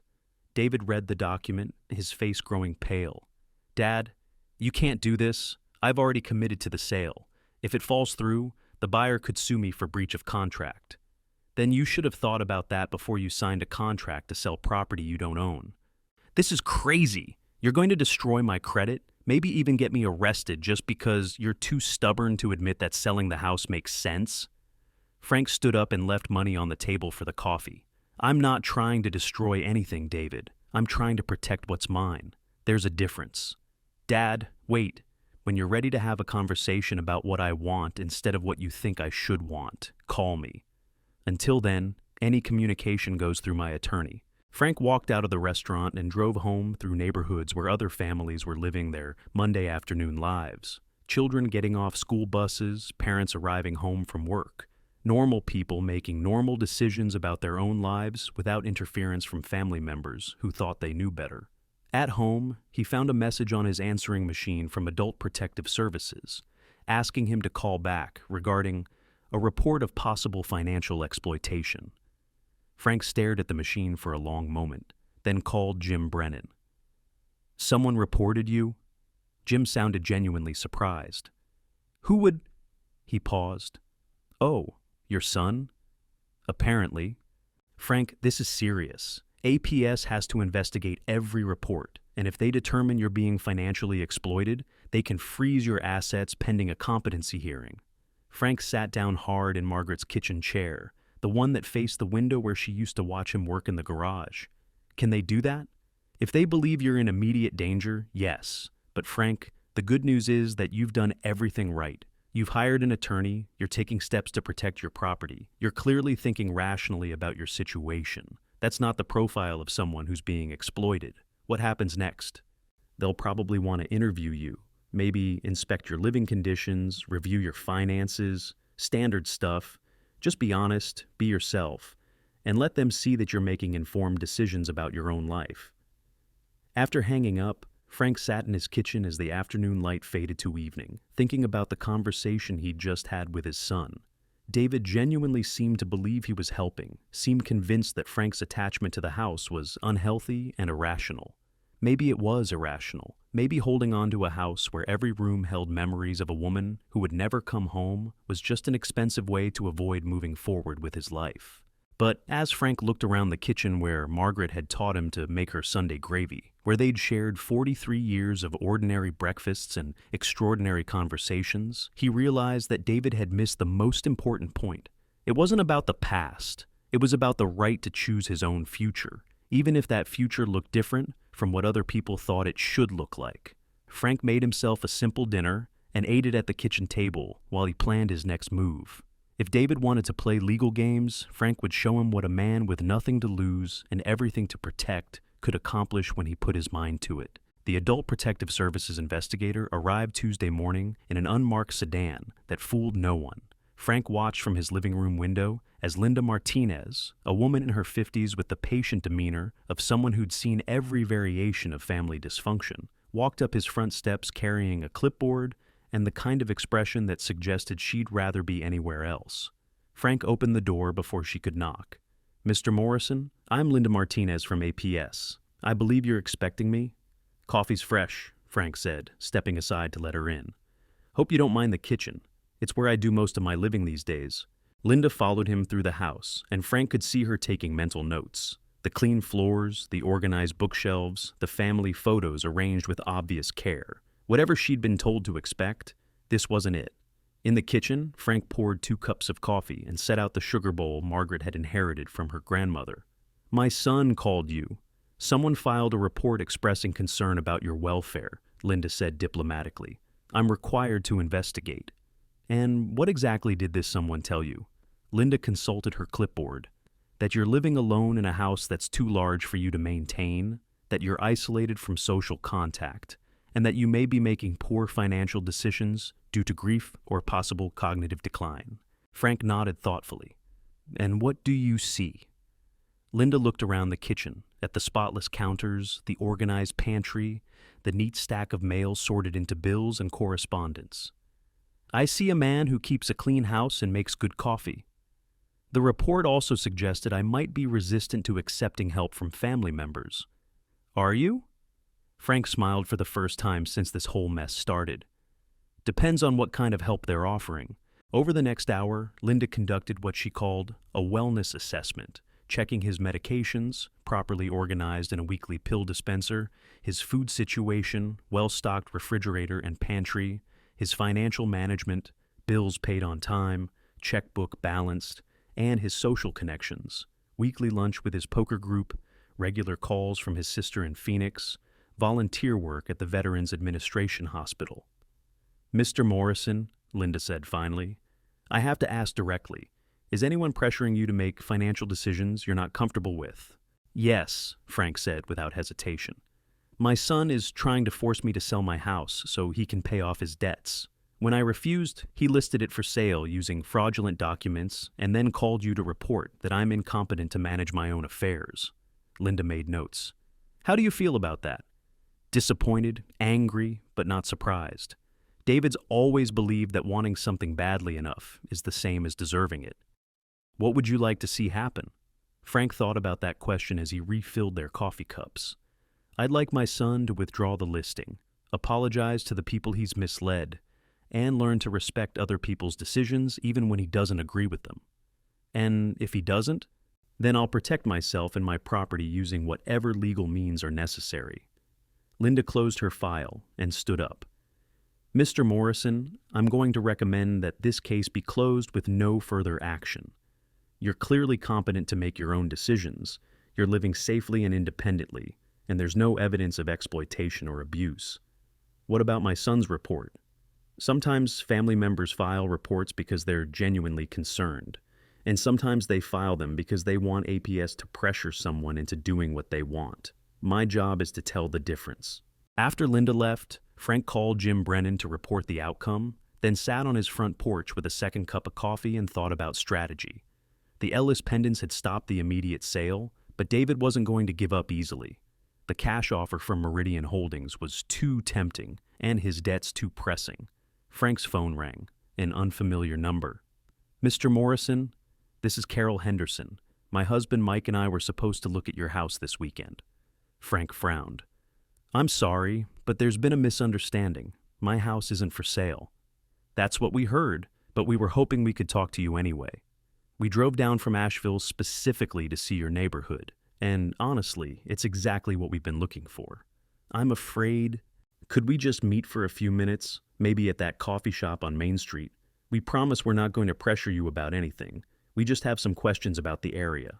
David read the document, his face growing pale. Dad, you can't do this. I've already committed to the sale. If it falls through, the buyer could sue me for breach of contract. Then you should have thought about that before you signed a contract to sell property you don't own. This is crazy. You're going to destroy my credit, maybe even get me arrested just because you're too stubborn to admit that selling the house makes sense. Frank stood up and left money on the table for the coffee. I'm not trying to destroy anything, David. I'm trying to protect what's mine. There's a difference. Dad, wait. When you're ready to have a conversation about what I want instead of what you think I should want, call me. Until then, any communication goes through my attorney. Frank walked out of the restaurant and drove home through neighborhoods where other families were living their Monday afternoon lives. Children getting off school buses, parents arriving home from work. Normal people making normal decisions about their own lives without interference from family members who thought they knew better. At home, he found a message on his answering machine from Adult Protective Services, asking him to call back regarding a report of possible financial exploitation. Frank stared at the machine for a long moment, then called Jim Brennan. Someone reported you? Jim sounded genuinely surprised. Who would... He paused. Oh, your son? Apparently. Frank, this is serious. APS has to investigate every report, and if they determine you're being financially exploited, they can freeze your assets pending a competency hearing. Frank sat down hard in Margaret's kitchen chair, the one that faced the window where she used to watch him work in the garage. Can they do that? If they believe you're in immediate danger, yes. But Frank, the good news is that you've done everything right. You've hired an attorney, you're taking steps to protect your property. You're clearly thinking rationally about your situation. That's not the profile of someone who's being exploited. What happens next? They'll probably want to interview you, maybe inspect your living conditions, review your finances, standard stuff. Just be honest, be yourself. and let them see that you're making informed decisions about your own life. After hanging up, Frank sat in his kitchen as the afternoon light faded to evening, thinking about the conversation he'd just had with his son. David genuinely seemed to believe he was helping, seemed convinced that Frank's attachment to the house was unhealthy and irrational. Maybe it was irrational. Maybe holding on to a house where every room held memories of a woman who would never come home was just an expensive way to avoid moving forward with his life. But as Frank looked around the kitchen where Margaret had taught him to make her Sunday gravy, where they'd shared 43 years of ordinary breakfasts and extraordinary conversations, he realized that David had missed the most important point. It wasn't about the past. It was about the right to choose his own future, even if that future looked different from what other people thought it should look like. Frank made himself a simple dinner and ate it at the kitchen table while he planned his next move. If David wanted to play legal games, Frank would show him what a man with nothing to lose and everything to protect could accomplish when he put his mind to it. The Adult Protective Services investigator arrived Tuesday morning in an unmarked sedan that fooled no one. Frank watched from his living room window as Linda Martinez, a woman in her 50s with the patient demeanor of someone who'd seen every variation of family dysfunction, walked up his front steps carrying a clipboard and the kind of expression that suggested she'd rather be anywhere else. Frank opened the door before she could knock. "Mr. Morrison, I'm Linda Martinez from APS. I believe you're expecting me?" "Coffee's fresh," Frank said, stepping aside to let her in. "Hope you don't mind the kitchen. It's where I do most of my living these days." Linda followed him through the house, and Frank could see her taking mental notes. The clean floors, the organized bookshelves, the family photos arranged with obvious care. Whatever she'd been told to expect, this wasn't it. In the kitchen, Frank poured 2 cups of coffee and set out the sugar bowl Margaret had inherited from her grandmother. "My son called you. Someone filed a report expressing concern about your welfare," Linda said diplomatically. "I'm required to investigate." "And what exactly did this someone tell you?" Linda consulted her clipboard. "That you're living alone in a house that's too large for you to maintain, that you're isolated from social contact, and that you may be making poor financial decisions due to grief or possible cognitive decline." Frank nodded thoughtfully. "And what do you see?" Linda looked around the kitchen, at the spotless counters, the organized pantry, the neat stack of mail sorted into bills and correspondence. "I see a man who keeps a clean house and makes good coffee. The report also suggested I might be resistant to accepting help from family members." "Are you?" Frank smiled for the first time since this whole mess started. "Depends on what kind of help they're offering." Over the next hour, Linda conducted what she called a wellness assessment, checking his medications, properly organized in a weekly pill dispenser, his food situation, well-stocked refrigerator and pantry, his financial management, bills paid on time, checkbook balanced, and his social connections, weekly lunch with his poker group, regular calls from his sister in Phoenix, volunteer work at the Veterans Administration Hospital. "Mr. Morrison," Linda said finally, "I have to ask directly. Is anyone pressuring you to make financial decisions you're not comfortable with?" "Yes," Frank said without hesitation. "My son is trying to force me to sell my house so he can pay off his debts. When I refused, he listed it for sale using fraudulent documents and then called you to report that I'm incompetent to manage my own affairs." Linda made notes. "How do you feel about that?" Disappointed, angry, but not surprised. David's always believed that wanting something badly enough is the same as deserving it. "What would you like to see happen?" Frank thought about that question as he refilled their coffee cups. "I'd like my son to withdraw the listing, apologize to the people he's misled, and learn to respect other people's decisions even when he doesn't agree with them. And if he doesn't, then I'll protect myself and my property using whatever legal means are necessary." Linda closed her file and stood up. "Mr. Morrison, I'm going to recommend that this case be closed with no further action. You're clearly competent to make your own decisions, you're living safely and independently, and there's no evidence of exploitation or abuse. What about my son's report? Sometimes family members file reports because they're genuinely concerned, and sometimes they file them because they want APS to pressure someone into doing what they want. My job is to tell the difference." After Linda left, Frank called Jim Brennan to report the outcome, then sat on his front porch with a second cup of coffee and thought about strategy. The Ellis pendants had stopped the immediate sale, but David wasn't going to give up easily. The cash offer from Meridian Holdings was too tempting, and his debts too pressing. Frank's phone rang, an unfamiliar number. "Mr. Morrison, this is Carol Henderson. My husband Mike and I were supposed to look at your house this weekend." Frank frowned. "I'm sorry, but there's been a misunderstanding. My house isn't for sale." "That's what we heard, but we were hoping we could talk to you anyway. We drove down from Asheville specifically to see your neighborhood, and honestly, it's exactly what we've been looking for. I'm afraid... Could we just meet for a few minutes, maybe at that coffee shop on Main Street? We promise we're not going to pressure you about anything. We just have some questions about the area."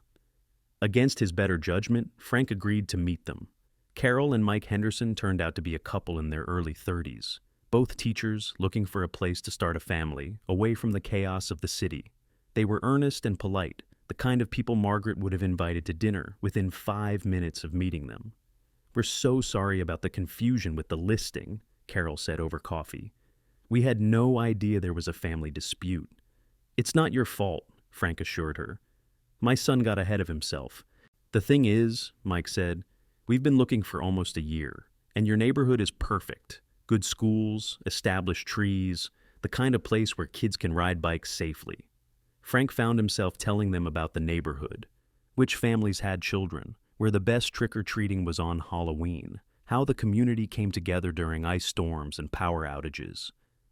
Against his better judgment, Frank agreed to meet them. Carol and Mike Henderson turned out to be a couple in their early 30s, both teachers looking for a place to start a family, away from the chaos of the city. They were earnest and polite, the kind of people Margaret would have invited to dinner within 5 minutes of meeting them. "We're so sorry about the confusion with the listing," Carol said over coffee. "We had no idea there was a family dispute." "It's not your fault," Frank assured her. "My son got ahead of himself. The thing is," Mike said, "we've been looking for almost a year, and your neighborhood is perfect. Good schools, established trees, the kind of place where kids can ride bikes safely." Frank found himself telling them about the neighborhood, which families had children, where the best trick-or-treating was on Halloween, how the community came together during ice storms and power outages.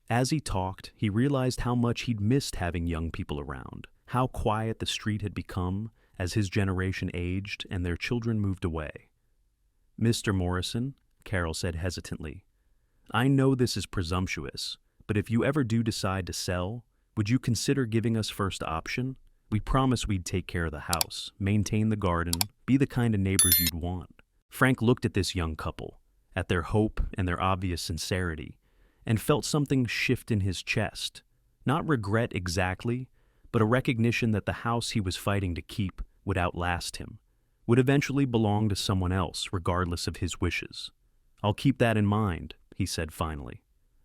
As he talked, he realized how much he'd missed having young people around, how quiet the street had become as his generation aged and their children moved away. "Mr. Morrison," Carol said hesitantly, "I know this is presumptuous, but if you ever do decide to sell, would you consider giving us first option? We promise we'd take care of the house, maintain the garden, be the kind of neighbors you'd want." Frank looked at this young couple, at their hope and their obvious sincerity, and felt something shift in his chest. Not regret exactly, but a recognition that the house he was fighting to keep would outlast him, would eventually belong to someone else regardless of his wishes. "I'll keep that in mind," he said finally.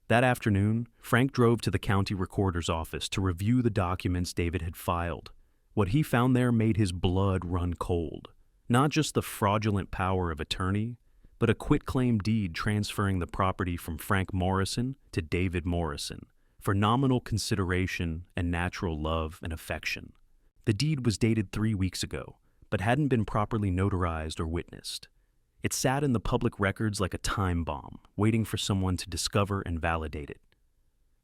That afternoon, Frank drove to the county recorder's office to review the documents David had filed. What he found there made his blood run cold. Not just the fraudulent power of attorney, but a quitclaim deed transferring the property from Frank Morrison to David Morrison for nominal consideration and natural love and affection. The deed was dated 3 weeks ago, but hadn't been properly notarized or witnessed. It sat in the public records like a time bomb, waiting for someone to discover and validate it.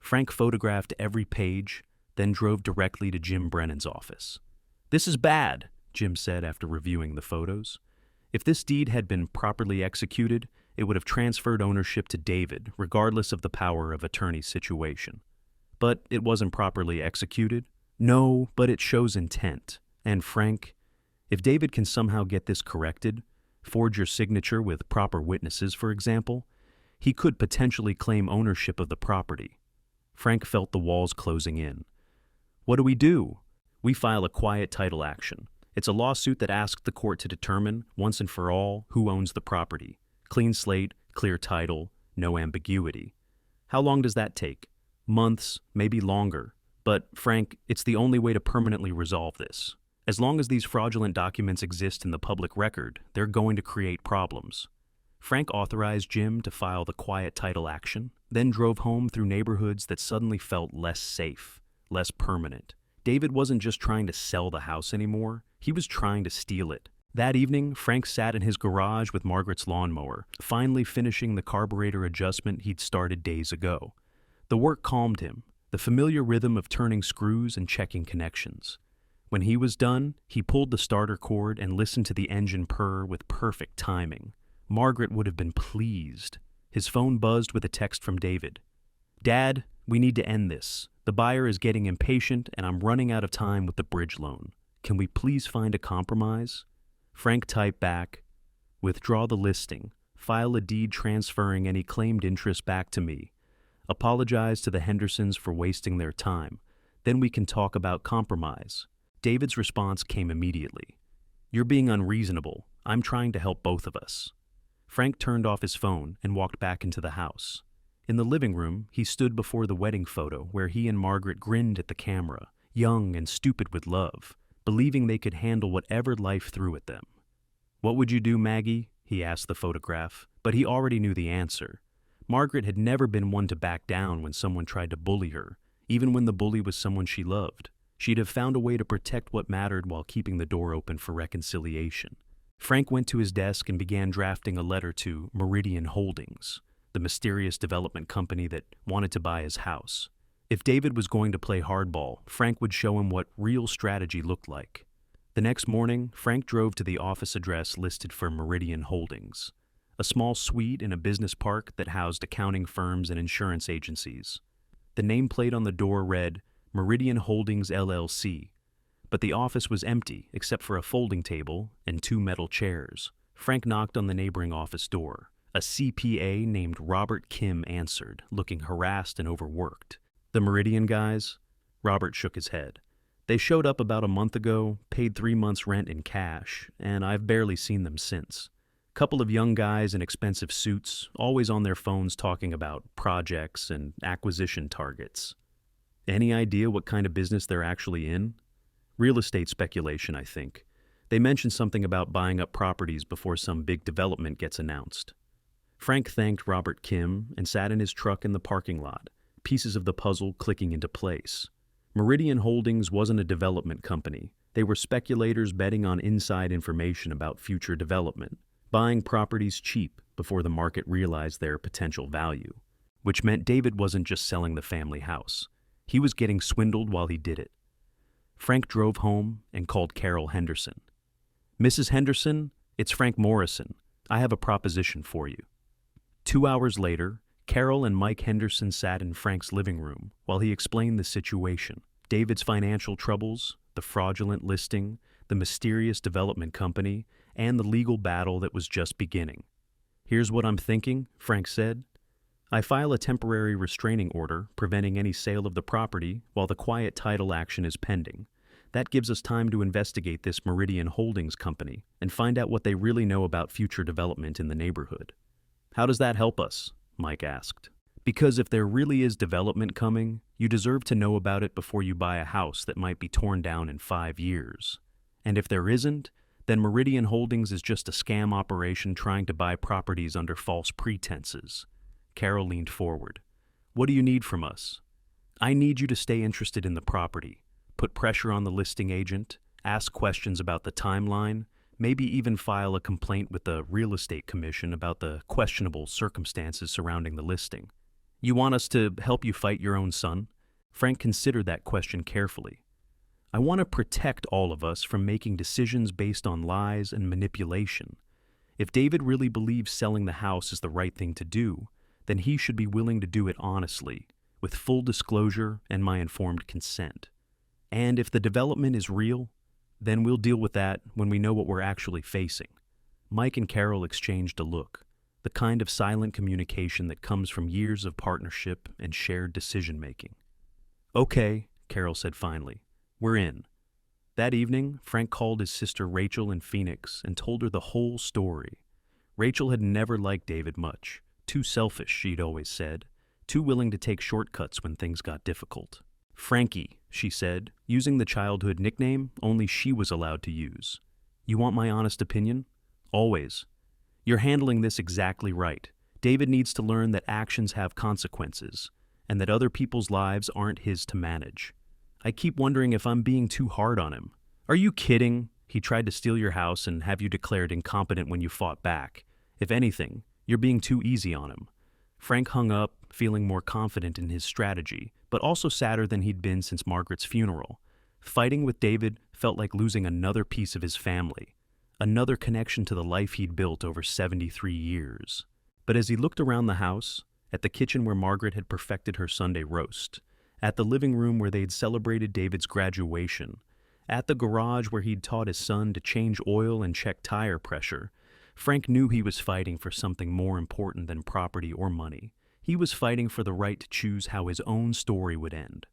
Frank photographed every page, then drove directly to Jim Brennan's office. "This is bad," Jim said after reviewing the photos. If this deed had been properly executed, it would have transferred ownership to David, regardless of the power of attorney situation. But it wasn't properly executed? No, but it shows intent. And Frank, if David can somehow get this corrected, forge your signature with proper witnesses, for example, he could potentially claim ownership of the property. Frank felt the walls closing in. "What do we do?" "We file a quiet title action. It's a lawsuit that asks the court to determine, once and for all, who owns the property. Clean slate, clear title, no ambiguity." "How long does that take?" "Months, maybe longer. But, Frank, it's the only way to permanently resolve this. As long as these fraudulent documents exist in the public record, they're going to create problems." Frank authorized Jim to file the quiet title action, then drove home through neighborhoods that suddenly felt less safe, less permanent. David wasn't just trying to sell the house anymore, he was trying to steal it. That evening, Frank sat in his garage with Margaret's lawnmower, finally finishing the carburetor adjustment he'd started days ago. The work calmed him, the familiar rhythm of turning screws and checking connections. When he was done, he pulled the starter cord and listened to the engine purr with perfect timing. Margaret would have been pleased. His phone buzzed with a text from David. "Dad, we need to end this. The buyer is getting impatient and I'm running out of time with the bridge loan. Can we please find a compromise?" Frank typed back, "Withdraw the listing. File a deed transferring any claimed interest back to me. Apologize to the Hendersons for wasting their time. Then we can talk about compromise." David's response came immediately. "You're being unreasonable. I'm trying to help both of us." Frank turned off his phone and walked back into the house. In the living room, he stood before the wedding photo where he and Margaret grinned at the camera, young and stupid with love, believing they could handle whatever life threw at them. "What would you do, Maggie?" he asked the photograph, but he already knew the answer. Margaret had never been one to back down when someone tried to bully her, even when the bully was someone she loved. She'd have found a way to protect what mattered while keeping the door open for reconciliation. Frank went to his desk and began drafting a letter to Meridian Holdings, the mysterious development company that wanted to buy his house. If David was going to play hardball, Frank would show him what real strategy looked like. The next morning, Frank drove to the office address listed for Meridian Holdings, a small suite in a business park that housed accounting firms and insurance agencies. The nameplate on the door read Meridian Holdings LLC, but the office was empty except for a folding table and 2 metal chairs. Frank knocked on the neighboring office door. A CPA named Robert Kim answered, looking harassed and overworked. "The Meridian guys?" Robert shook his head. "They showed up about a month ago, paid 3 months' rent in cash, and I've barely seen them since. Couple of young guys in expensive suits, always on their phones talking about projects and acquisition targets. Any idea what kind of business they're actually in?" "Real estate speculation, I think. They mentioned something about buying up properties before some big development gets announced." Frank thanked Robert Kim and sat in his truck in the parking lot, pieces of the puzzle clicking into place. Meridian Holdings wasn't a development company. They were speculators betting on inside information about future development, buying properties cheap before the market realized their potential value, which meant David wasn't just selling the family house. He was getting swindled while he did it. Frank drove home and called Carol Henderson. "Mrs. Henderson, it's Frank Morrison. I have a proposition for you." 2 hours later, Carol and Mike Henderson sat in Frank's living room while he explained the situation: David's financial troubles, the fraudulent listing, the mysterious development company, and the legal battle that was just beginning. "Here's what I'm thinking," Frank said. "I file a temporary restraining order preventing any sale of the property while the quiet title action is pending. That gives us time to investigate this Meridian Holdings company and find out what they really know about future development in the neighborhood." "How does that help us?" Mike asked. "Because if there really is development coming, you deserve to know about it before you buy a house that might be torn down in 5 years. And if there isn't, then Meridian Holdings is just a scam operation trying to buy properties under false pretenses." Carol leaned forward. "What do you need from us?" "I need you to stay interested in the property, put pressure on the listing agent, ask questions about the timeline, maybe even file a complaint with the real estate commission about the questionable circumstances surrounding the listing." "You want us to help you fight your own son?" Frank considered that question carefully. "I want to protect all of us from making decisions based on lies and manipulation. If David really believes selling the house is the right thing to do, then he should be willing to do it honestly, with full disclosure and my informed consent. And if the development is real, then we'll deal with that when we know what we're actually facing." Mike and Carol exchanged a look, the kind of silent communication that comes from years of partnership and shared decision-making. "Okay," Carol said finally, "we're in." That evening, Frank called his sister Rachel in Phoenix and told her the whole story. Rachel had never liked David much. Too selfish, she'd always said. Too willing to take shortcuts when things got difficult. "Frankie," she said, using the childhood nickname only she was allowed to use. "You want my honest opinion?" "Always." "You're handling this exactly right. David needs to learn that actions have consequences, and that other people's lives aren't his to manage. I keep wondering if I'm being too hard on him." "Are you kidding? He tried to steal your house and have you declared incompetent when you fought back. If anything, you're being too easy on him." Frank hung up, feeling more confident in his strategy, but also sadder than he'd been since Margaret's funeral. Fighting with David felt like losing another piece of his family, another connection to the life he'd built over 73 years. But as he looked around the house, at the kitchen where Margaret had perfected her Sunday roast, at the living room where they'd celebrated David's graduation, at the garage where he'd taught his son to change oil and check tire pressure, Frank knew he was fighting for something more important than property or money. He was fighting for the right to choose how his own story would end.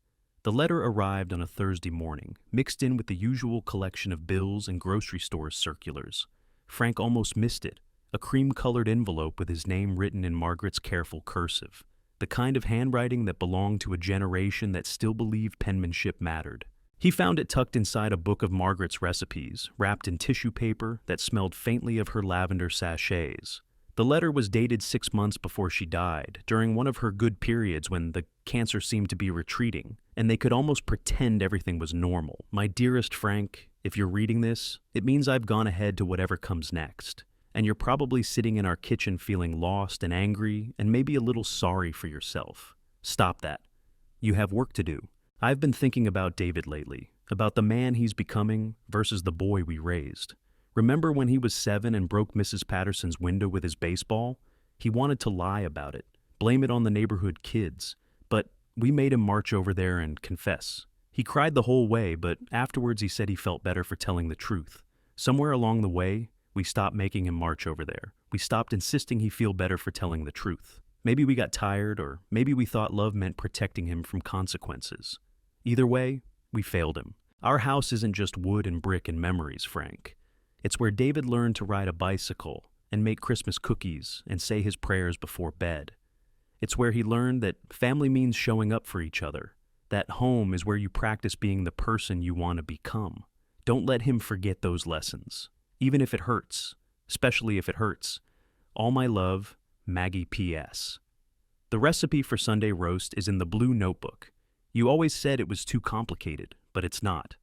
The letter arrived on a Thursday morning, mixed in with the usual collection of bills and grocery store circulars. Frank almost missed it, a cream-colored envelope with his name written in Margaret's careful cursive, the kind of handwriting that belonged to a generation that still believed penmanship mattered. He found it tucked inside a book of Margaret's recipes, wrapped in tissue paper that smelled faintly of her lavender sachets. The letter was dated 6 months before she died, during one of her good periods when the cancer seemed to be retreating, and they could almost pretend everything was normal. My dearest Frank, if you're reading this, it means I've gone ahead to whatever comes next, and you're probably sitting in our kitchen feeling lost and angry and maybe a little sorry for yourself. Stop that. You have work to do. I've been thinking about David lately, about the man he's becoming versus the boy we raised. Remember when he was 7 and broke Mrs. Patterson's window with his baseball? He wanted to lie about it, blame it on the neighborhood kids, but we made him march over there and confess. He cried the whole way, but afterwards he said he felt better for telling the truth. Somewhere along the way, we stopped making him march over there. We stopped insisting he feel better for telling the truth. Maybe we got tired, or maybe we thought love meant protecting him from consequences. Either way, we failed him. Our house isn't just wood and brick and memories, Frank. It's where David learned to ride a bicycle and make Christmas cookies and say his prayers before bed. It's where he learned that family means showing up for each other, that home is where you practice being the person you want to become. Don't let him forget those lessons, even if it hurts, especially if it hurts. All my love, Maggie P.S. The recipe for Sunday roast is in the blue notebook. You always said it was too complicated, but it's not.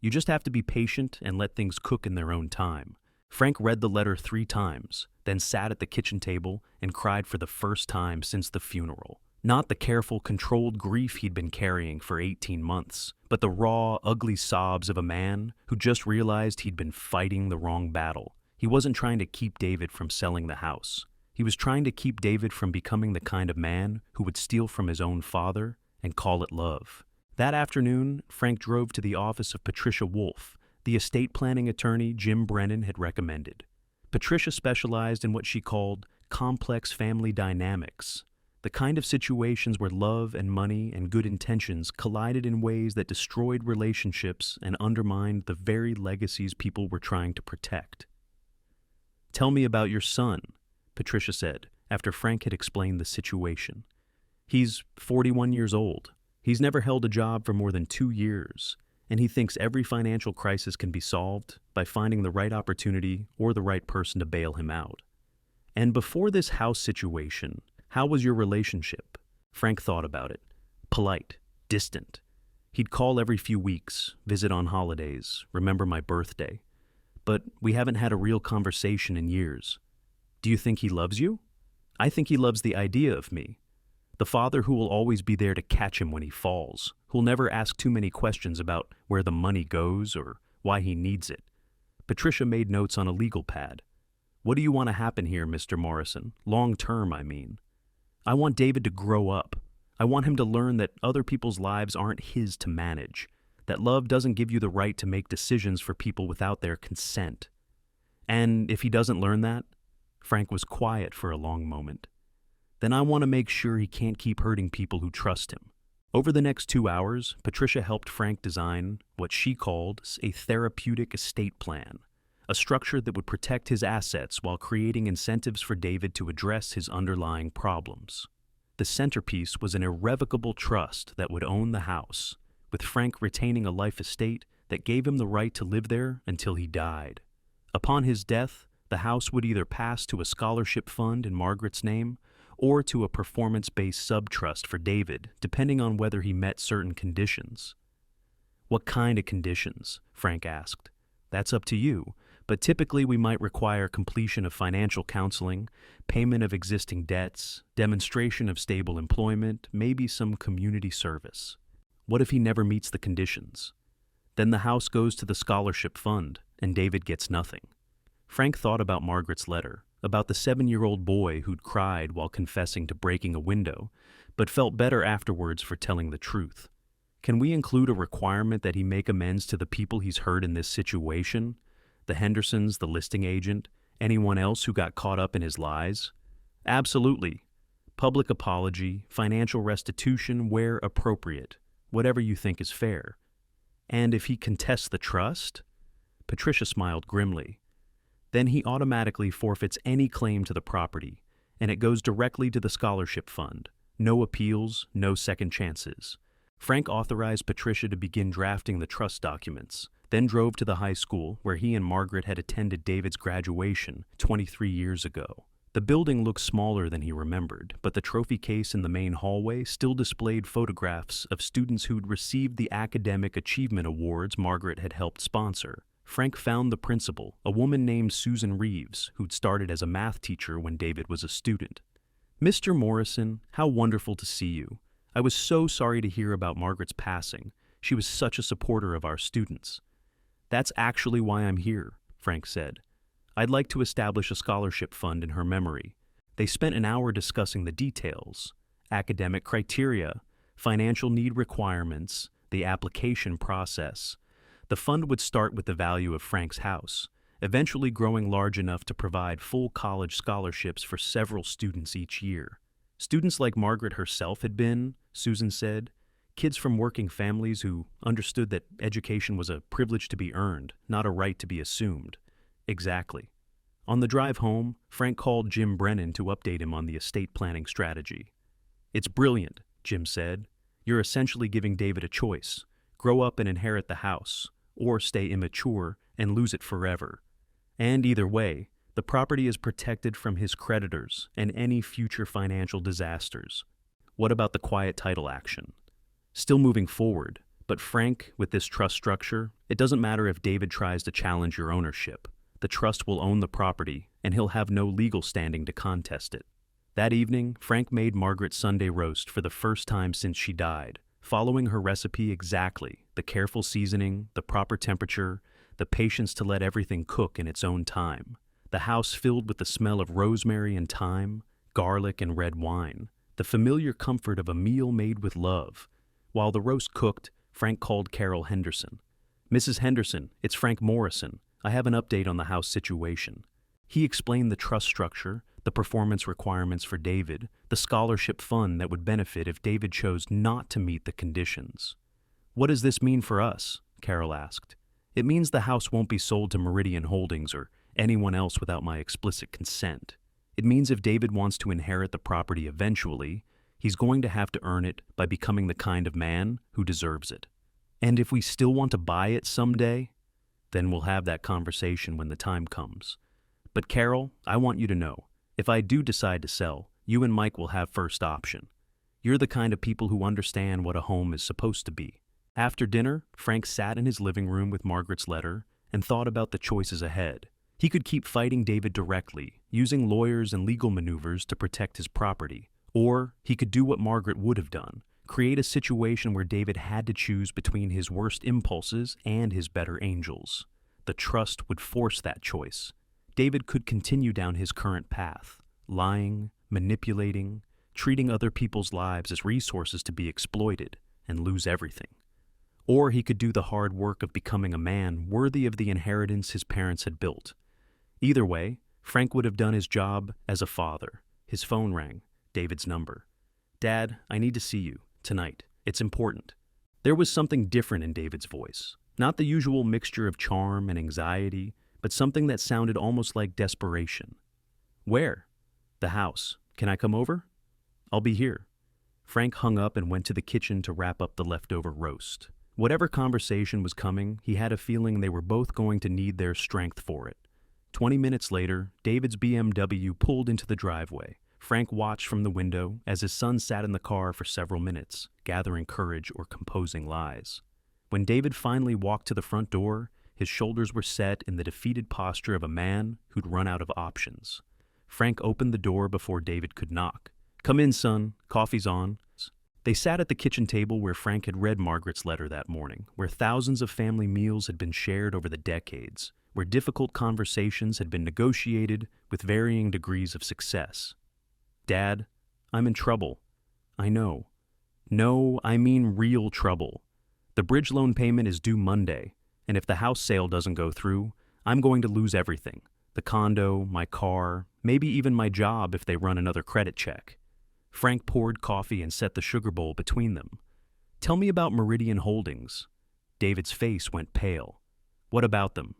You just have to be patient and let things cook in their own time. Frank read the letter 3 times, then sat at the kitchen table and cried for the first time since the funeral. Not the careful, controlled grief he'd been carrying for 18 months, but the raw, ugly sobs of a man who just realized he'd been fighting the wrong battle. He wasn't trying to keep David from selling the house. He was trying to keep David from becoming the kind of man who would steal from his own father and call it love. That afternoon, Frank drove to the office of Patricia Wolfe, the estate planning attorney Jim Brennan had recommended. Patricia specialized in what she called complex family dynamics, the kind of situations where love and money and good intentions collided in ways that destroyed relationships and undermined the very legacies people were trying to protect. "Tell me about your son," Patricia said, after Frank had explained the situation. "He's 41 years old. He's never held a job for more than 2 years, and he thinks every financial crisis can be solved by finding the right opportunity or the right person to bail him out. And before this house situation, how was your relationship?" Frank thought about it. Polite, distant. He'd call every few weeks, visit on holidays, remember my birthday. But we haven't had a real conversation in years. "Do you think he loves you?" "I think he loves the idea of me. The father who will always be there to catch him when he falls, who'll never ask too many questions about where the money goes or why he needs it." Patricia made notes on a legal pad. "What do you want to happen here, Mr. Morrison? Long term, I mean." "I want David to grow up. I want him to learn that other people's lives aren't his to manage, that love doesn't give you the right to make decisions for people without their consent." "And if he doesn't learn that?" Frank was quiet for a long moment. "Then I want to make sure he can't keep hurting people who trust him." Over the next 2 hours, Patricia helped Frank design what she called a therapeutic estate plan, a structure that would protect his assets while creating incentives for David to address his underlying problems. The centerpiece was an irrevocable trust that would own the house, with Frank retaining a life estate that gave him the right to live there until he died. Upon his death, the house would either pass to a scholarship fund in Margaret's name or to a performance-based sub-trust for David, depending on whether he met certain conditions. "What kind of conditions?" Frank asked. "That's up to you, but typically we might require completion of financial counseling, payment of existing debts, demonstration of stable employment, maybe some community service." "What if he never meets the conditions?" "Then the house goes to the scholarship fund, and David gets nothing." Frank thought about Margaret's letter, about the 7-year-old boy who'd cried while confessing to breaking a window, but felt better afterwards for telling the truth. Can we include a requirement that he make amends to the people he's hurt in this situation? The Hendersons, the listing agent, anyone else who got caught up in his lies? Absolutely. Public apology, financial restitution where appropriate, whatever you think is fair. And if he contests the trust? Patricia smiled grimly. Then he automatically forfeits any claim to the property, and it goes directly to the scholarship fund. No appeals, no second chances. Frank authorized Patricia to begin drafting the trust documents, then drove to the high school where he and Margaret had attended David's graduation 23 years ago. The building looked smaller than he remembered, but the trophy case in the main hallway still displayed photographs of students who'd received the academic achievement awards Margaret had helped sponsor. Frank found the principal, a woman named Susan Reeves, who'd started as a math teacher when David was a student. "Mr. Morrison, how wonderful to see you. I was so sorry to hear about Margaret's passing. She was such a supporter of our students." "That's actually why I'm here," Frank said. "I'd like to establish a scholarship fund in her memory." They spent an hour discussing the details: academic criteria, financial need requirements, the application process. The fund would start with the value of Frank's house, eventually growing large enough to provide full college scholarships for several students each year. Students like Margaret herself had been, Susan said, kids from working families who understood that education was a privilege to be earned, not a right to be assumed. Exactly. On the drive home, Frank called Jim Brennan to update him on the estate planning strategy. "It's brilliant," Jim said. "You're essentially giving David a choice: grow up and inherit the house, or stay immature and lose it forever. And either way, the property is protected from his creditors and any future financial disasters." What about the quiet title action? Still moving forward, but Frank, with this trust structure, it doesn't matter if David tries to challenge your ownership. The trust will own the property, and he'll have no legal standing to contest it. That evening, Frank made Margaret Sunday roast for the first time since she died, following her recipe exactly: the careful seasoning, the proper temperature, the patience to let everything cook in its own time. The house filled with the smell of rosemary and thyme, garlic and red wine, the familiar comfort of a meal made with love. While the roast cooked, Frank called Carol Henderson. "Mrs. Henderson, it's Frank Morrison. I have an update on the house situation." He explained the trust structure, the performance requirements for David, the scholarship fund that would benefit if David chose not to meet the conditions. "What does this mean for us?" Carol asked. "It means the house won't be sold to Meridian Holdings or anyone else without my explicit consent. It means if David wants to inherit the property eventually, he's going to have to earn it by becoming the kind of man who deserves it. And if we still want to buy it someday, then we'll have that conversation when the time comes. But Carol, I want you to know, if I do decide to sell, you and Mike will have first option. You're the kind of people who understand what a home is supposed to be." After dinner, Frank sat in his living room with Margaret's letter and thought about the choices ahead. He could keep fighting David directly, using lawyers and legal maneuvers to protect his property. Or he could do what Margaret would have done: create a situation where David had to choose between his worst impulses and his better angels. The trust would force that choice. David could continue down his current path, lying, manipulating, treating other people's lives as resources to be exploited, and lose everything. Or he could do the hard work of becoming a man worthy of the inheritance his parents had built. Either way, Frank would have done his job as a father. His phone rang. David's number. "Dad, I need to see you, tonight. It's important." There was something different in David's voice. Not the usual mixture of charm and anxiety, but something that sounded almost like desperation. "Where?" "The house. Can I come over?" "I'll be here." Frank hung up and went to the kitchen to wrap up the leftover roast. Whatever conversation was coming, he had a feeling they were both going to need their strength for it. 20 minutes later, David's BMW pulled into the driveway. Frank watched from the window as his son sat in the car for several minutes, gathering courage or composing lies. When David finally walked to the front door, his shoulders were set in the defeated posture of a man who'd run out of options. Frank opened the door before David could knock. "Come in, son. Coffee's on." They sat at the kitchen table where Frank had read Margaret's letter that morning, where thousands of family meals had been shared over the decades, where difficult conversations had been negotiated with varying degrees of success. "Dad, I'm in trouble." "I know." "No, I mean real trouble. The bridge loan payment is due Monday, and if the house sale doesn't go through, I'm going to lose everything. The condo, my car, maybe even my job if they run another credit check." Frank poured coffee and set the sugar bowl between them. "Tell me about Meridian Holdings." David's face went pale. "What about them?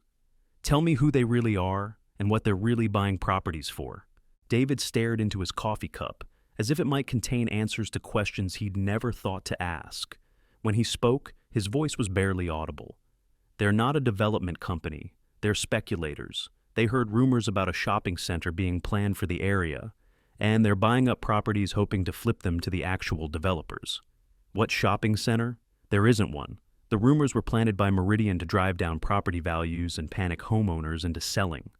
Tell me who they really are and what they're really buying properties for." David stared into his coffee cup, as if it might contain answers to questions he'd never thought to ask. When he spoke, his voice was barely audible. "They're not a development company. They're speculators. They heard rumors about a shopping center being planned for the area, and they're buying up properties hoping to flip them to the actual developers." "What shopping center?" "There isn't one. The rumors were planted by Meridian to drive down property values and panic homeowners into selling."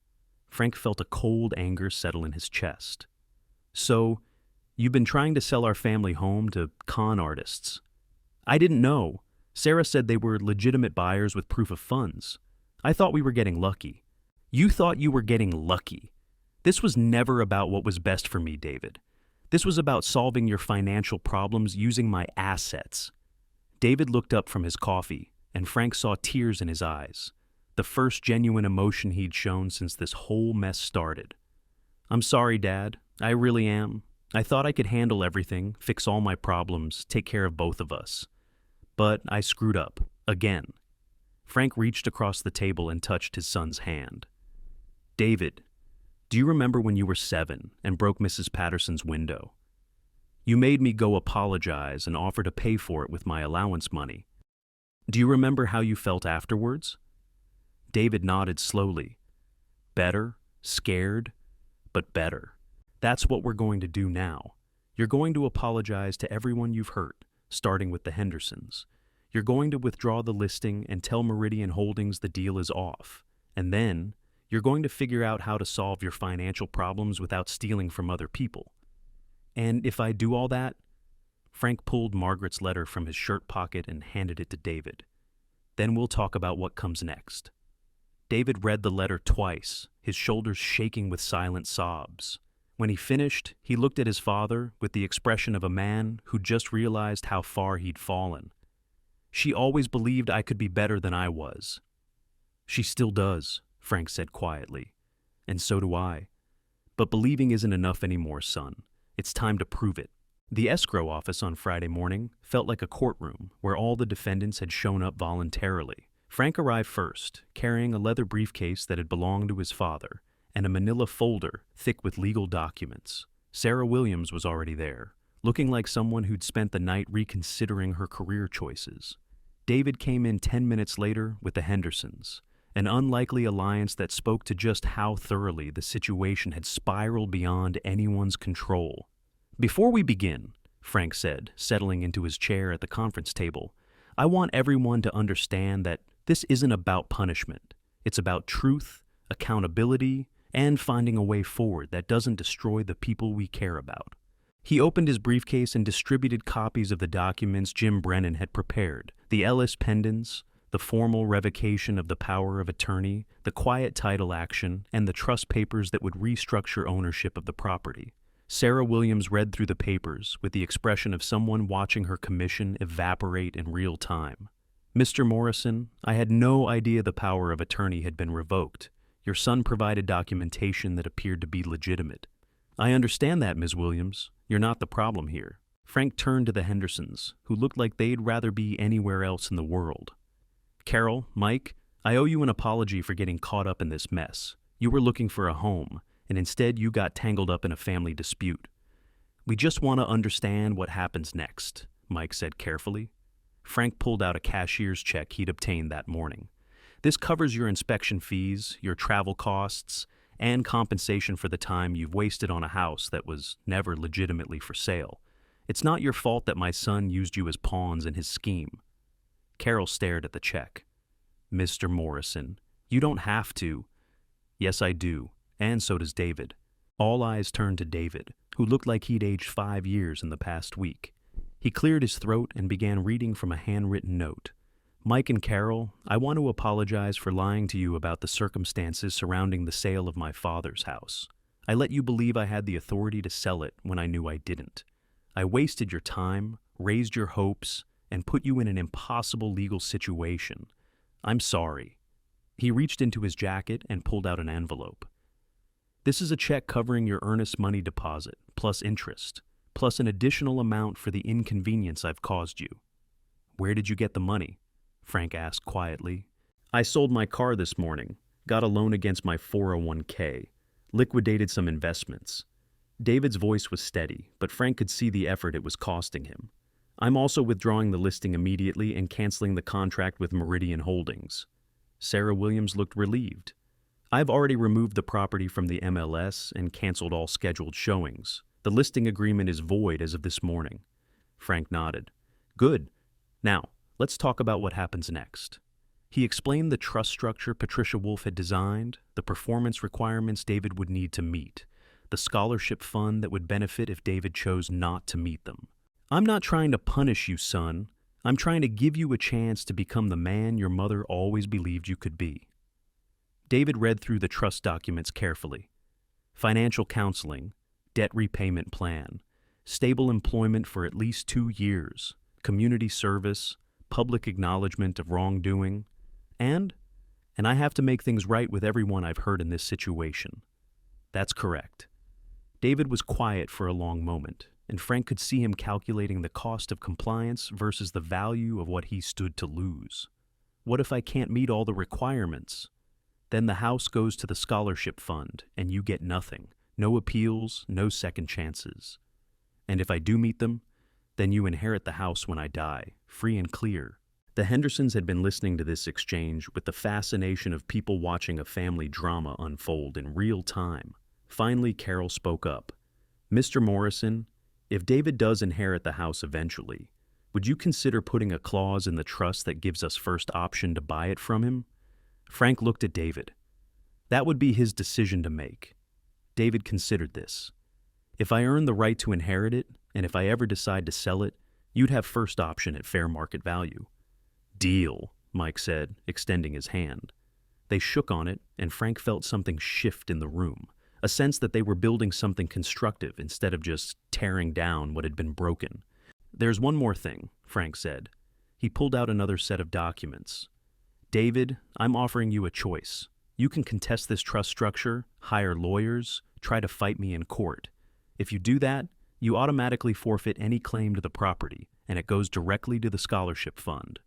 Frank felt a cold anger settle in his chest. "So, you've been trying to sell our family home to con artists?" "I didn't know. Sarah said they were legitimate buyers with proof of funds. I thought we were getting lucky." "You thought you were getting lucky. This was never about what was best for me, David. This was about solving your financial problems using my assets." David looked up from his coffee, and Frank saw tears in his eyes, the first genuine emotion he'd shown since this whole mess started. "I'm sorry, Dad. I really am. I thought I could handle everything, fix all my problems, take care of both of us. But I screwed up. Again." Frank reached across the table and touched his son's hand. "David, do you remember when you were 7 and broke Mrs. Patterson's window? You made me go apologize and offer to pay for it with my allowance money. Do you remember how you felt afterwards?" David nodded slowly. "Better, scared, but better. That's what we're going to do now. You're going to apologize to everyone you've hurt, starting with the Hendersons. You're going to withdraw the listing and tell Meridian Holdings the deal is off. And then, you're going to figure out how to solve your financial problems without stealing from other people. And if I do all that..." Frank pulled Margaret's letter from his shirt pocket and handed it to David. "Then we'll talk about what comes next." David read the letter twice, his shoulders shaking with silent sobs. When he finished, he looked at his father with the expression of a man who just realized how far he'd fallen. "She always believed I could be better than I was." "She still does," Frank said quietly. "And so do I. But believing isn't enough anymore, son. It's time to prove it." The escrow office on Friday morning felt like a courtroom where all the defendants had shown up voluntarily. Frank arrived first, carrying a leather briefcase that had belonged to his father and a manila folder thick with legal documents. Sarah Williams was already there, looking like someone who'd spent the night reconsidering her career choices. David came in 10 minutes later with the Hendersons, an unlikely alliance that spoke to just how thoroughly the situation had spiraled beyond anyone's control. "Before we begin," Frank said, settling into his chair at the conference table, "I want everyone to understand that this isn't about punishment. It's about truth, accountability, and finding a way forward that doesn't destroy the people we care about." He opened his briefcase and distributed copies of the documents Jim Brennan had prepared, the Ellis pendants, the formal revocation of the power of attorney, the quiet title action, and the trust papers that would restructure ownership of the property. Sarah Williams read through the papers with the expression of someone watching her commission evaporate in real time. "Mr. Morrison, I had no idea the power of attorney had been revoked. Your son provided documentation that appeared to be legitimate." "I understand that, Ms. Williams. You're not the problem here." Frank turned to the Hendersons, who looked like they'd rather be anywhere else in the world. "Carol, Mike, I owe you an apology for getting caught up in this mess. You were looking for a home, and instead you got tangled up in a family dispute. We just want to understand what happens next," Mike said carefully. Frank pulled out a cashier's check he'd obtained that morning. "This covers your inspection fees, your travel costs, and compensation for the time you've wasted on a house that was never legitimately for sale. It's not your fault that my son used you as pawns in his scheme." Carol stared at the check. "Mr. Morrison, you don't have to." "Yes, I do, and so does David." All eyes turned to David, who looked like he'd aged 5 years in the past week. He cleared his throat and began reading from a handwritten note. "Mike and Carol, I want to apologize for lying to you about the circumstances surrounding the sale of my father's house. I let you believe I had the authority to sell it when I knew I didn't. I wasted your time, raised your hopes, and put you in an impossible legal situation. I'm sorry." He reached into his jacket and pulled out an envelope. "This is a check covering your earnest money deposit, plus interest, plus an additional amount for the inconvenience I've caused you." "Where did you get the money?" Frank asked quietly. "I sold my car this morning, got a loan against my 401k, liquidated some investments." David's voice was steady, but Frank could see the effort it was costing him. I'm also withdrawing the listing immediately and canceling the contract with Meridian Holdings. Sarah Williams looked relieved. I've already removed the property from the MLS and canceled all scheduled showings. The listing agreement is void as of this morning. Frank nodded. Good. Now, let's talk about what happens next. He explained the trust structure Patricia Wolf had designed, the performance requirements David would need to meet, the scholarship fund that would benefit if David chose not to meet them. I'm not trying to punish you, son. I'm trying to give you a chance to become the man your mother always believed you could be. David read through the trust documents carefully. Financial counseling, debt repayment plan, stable employment for at least 2 years, community service, public acknowledgement of wrongdoing, and I have to make things right with everyone I've hurt in this situation. That's correct. David was quiet for a long moment, and Frank could see him calculating the cost of compliance versus the value of what he stood to lose. What if I can't meet all the requirements? Then the house goes to the scholarship fund, and you get nothing. No appeals, no second chances. And if I do meet them, then you inherit the house when I die, free and clear. The Hendersons had been listening to this exchange with the fascination of people watching a family drama unfold in real time. Finally, Carol spoke up. Mr. Morrison, if David does inherit the house eventually, would you consider putting a clause in the trust that gives us first option to buy it from him? Frank looked at David. That would be his decision to make. David considered this. If I earn the right to inherit it, and if I ever decide to sell it, you'd have first option at fair market value. Deal, Mike said, extending his hand. They shook on it, and Frank felt something shift in the room, a sense that they were building something constructive instead of just tearing down what had been broken. There's one more thing, Frank said. He pulled out another set of documents. David, I'm offering you a choice. You can contest this trust structure, hire lawyers, try to fight me in court. If you do that, you automatically forfeit any claim to the property, and it goes directly to the scholarship fund.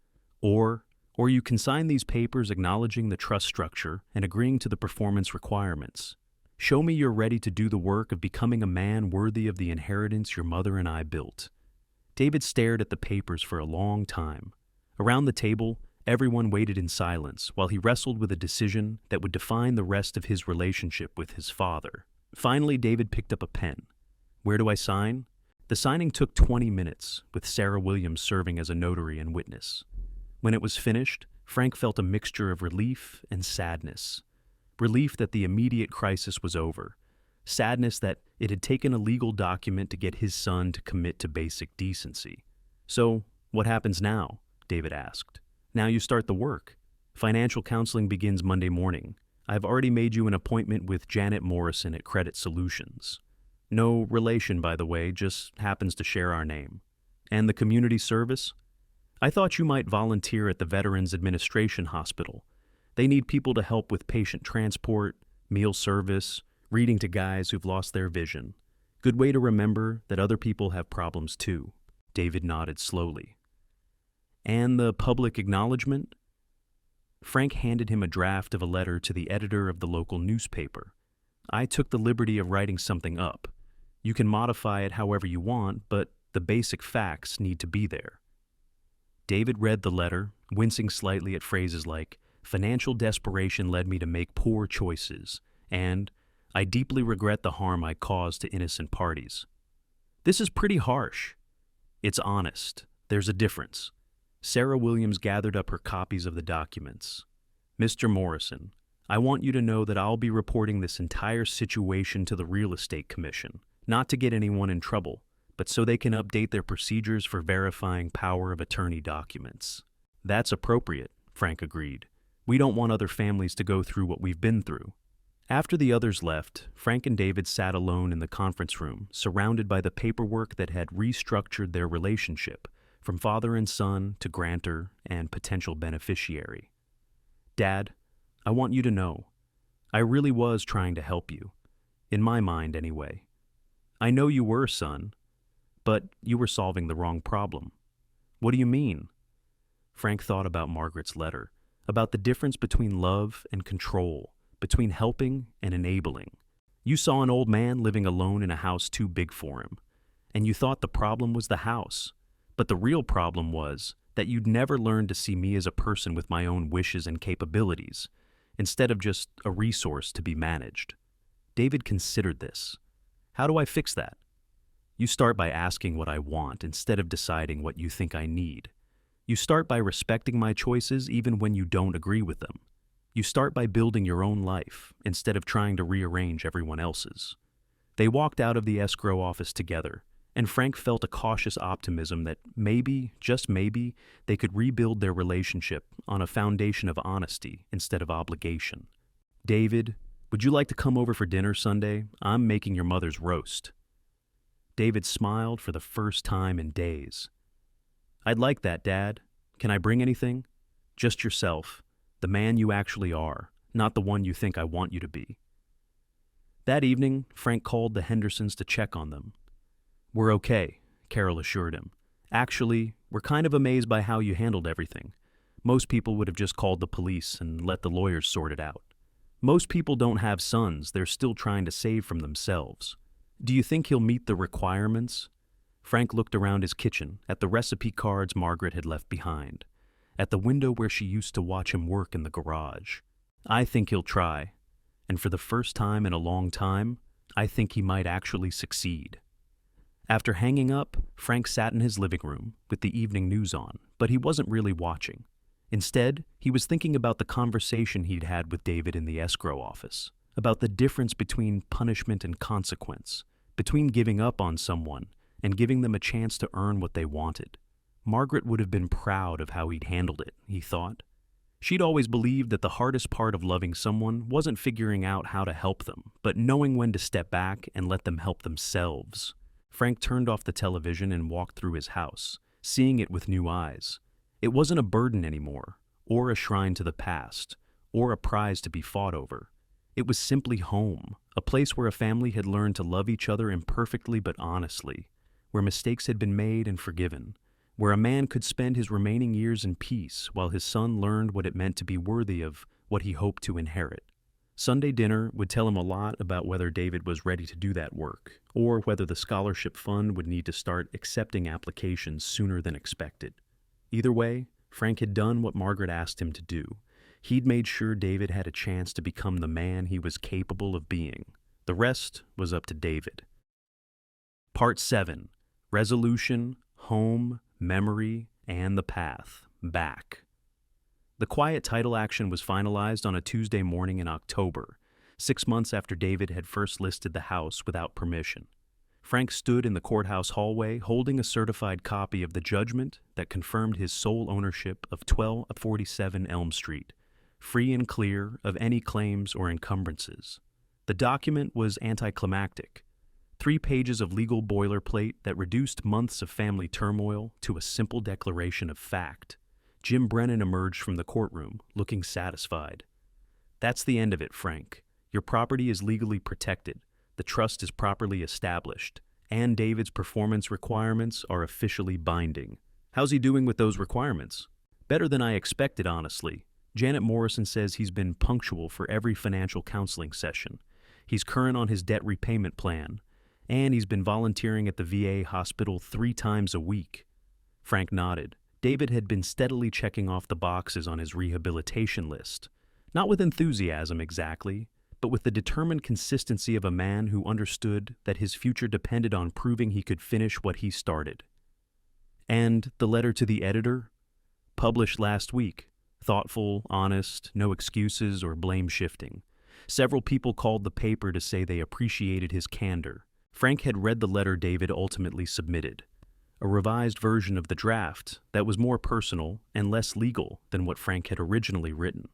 Or you can sign these papers acknowledging the trust structure and agreeing to the performance requirements. Show me you're ready to do the work of becoming a man worthy of the inheritance your mother and I built. David stared at the papers for a long time. Around the table, everyone waited in silence while he wrestled with a decision that would define the rest of his relationship with his father. Finally, David picked up a pen. Where do I sign? The signing took 20 minutes, with Sarah Williams serving as a notary and witness. When it was finished, Frank felt a mixture of relief and sadness. Relief that the immediate crisis was over. Sadness that it had taken a legal document to get his son to commit to basic decency. So, what happens now? David asked. Now you start the work. Financial counseling begins Monday morning. I've already made you an appointment with Janet Morrison at Credit Solutions. No relation, by the way, just happens to share our name. And the community service? I thought you might volunteer at the Veterans Administration Hospital. They need people to help with patient transport, meal service, reading to guys who've lost their vision. Good way to remember that other people have problems too. David nodded slowly. And the public acknowledgement? Frank handed him a draft of a letter to the editor of the local newspaper. I took the liberty of writing something up. You can modify it however you want, but the basic facts need to be there. David read the letter, wincing slightly at phrases like, financial desperation led me to make poor choices, and I deeply regret the harm I caused to innocent parties. This is pretty harsh. It's honest. There's a difference. Sarah Williams gathered up her copies of the documents. Mr. Morrison, I want you to know that I'll be reporting this entire situation to the Real Estate Commission, not to get anyone in trouble, but so they can update their procedures for verifying power of attorney documents. That's appropriate, Frank agreed. We don't want other families to go through what we've been through. After the others left, Frank and David sat alone in the conference room, surrounded by the paperwork that had restructured their relationship, from father and son to grantor and potential beneficiary. Dad, I want you to know, I really was trying to help you. In my mind, anyway. I know you were, son, but you were solving the wrong problem. What do you mean? Frank thought about Margaret's letter, about the difference between love and control, between helping and enabling. You saw an old man living alone in a house too big for him, and you thought the problem was the house. But the real problem was that you'd never learned to see me as a person with my own wishes and capabilities, instead of just a resource to be managed. David considered this. How do I fix that? You start by asking what I want instead of deciding what you think I need. You start by respecting my choices even when you don't agree with them. You start by building your own life instead of trying to rearrange everyone else's. They walked out of the escrow office together, and Frank felt a cautious optimism that maybe, just maybe, they could rebuild their relationship on a foundation of honesty instead of obligation. David, would you like to come over for dinner Sunday? I'm making your mother's roast. David smiled for the first time in days. I'd like that, Dad. Can I bring anything? Just yourself, the man you actually are, not the one you think I want you to be. That evening, Frank called the Hendersons to check on them. We're okay, Carol assured him. Actually, we're kind of amazed by how you handled everything. Most people would have just called the police and let the lawyers sort it out. Most people don't have sons, they're still trying to save from themselves. Do you think he'll meet the requirements? Frank looked around his kitchen, at the recipe cards Margaret had left behind, at the window where she used to watch him work in the garage. I think he'll try, and for the first time in a long time, I think he might actually succeed. After hanging up, Frank sat in his living room with the evening news on, but he wasn't really watching. Instead, he was thinking about the conversation he'd had with David in the escrow office, about the difference between punishment and consequence, between giving up on someone and giving them a chance to earn what they wanted. Margaret would have been proud of how he'd handled it, he thought. She'd always believed that the hardest part of loving someone wasn't figuring out how to help them, but knowing when to step back and let them help themselves. Frank turned off the television and walked through his house, seeing it with new eyes. It wasn't a burden anymore, or a shrine to the past, or a prize to be fought over. It was simply home, a place where a family had learned to love each other imperfectly but honestly, where mistakes had been made and forgiven, where a man could spend his remaining years in peace while his son learned what it meant to be worthy of what he hoped to inherit. Sunday dinner would tell him a lot about whether David was ready to do that work, or whether the scholarship fund would need to start accepting applications sooner than expected. Either way, Frank had done what Margaret asked him to do. He'd made sure David had a chance to become the man he was capable of being. The rest was up to David. Part 7. Resolution, Home, Memory, and the Path. Back. The quiet title action was finalized on a Tuesday morning in October, 6 months after David had first listed the house without permission. Frank stood in the courthouse hallway holding a certified copy of the judgment that confirmed his sole ownership of 1247 Elm Street, free and clear of any claims or encumbrances. The document was anticlimactic. 3 pages of legal boilerplate that reduced months of family turmoil to a simple declaration of fact. Jim Brennan emerged from the courtroom, looking satisfied. That's the end of it, Frank. Your property is legally protected, the trust is properly established, and David's performance requirements are officially binding. How's he doing with those requirements? Better than I expected, honestly. Janet Morrison says he's been punctual for every financial counseling session. He's current on his debt repayment plan, and he's been volunteering at the VA hospital 3 times a week. Frank nodded. David had been steadily checking off the boxes on his rehabilitation list. Not with enthusiasm exactly, but with the determined consistency of a man who understood that his future depended on proving he could finish what he started. And the letter to the editor? Published last week. Thoughtful, honest, no excuses or blame shifting. Several people called the paper to say they appreciated his candor. Frank had read the letter David ultimately submitted. A revised version of the draft that was more personal and less legal than what Frank had originally written.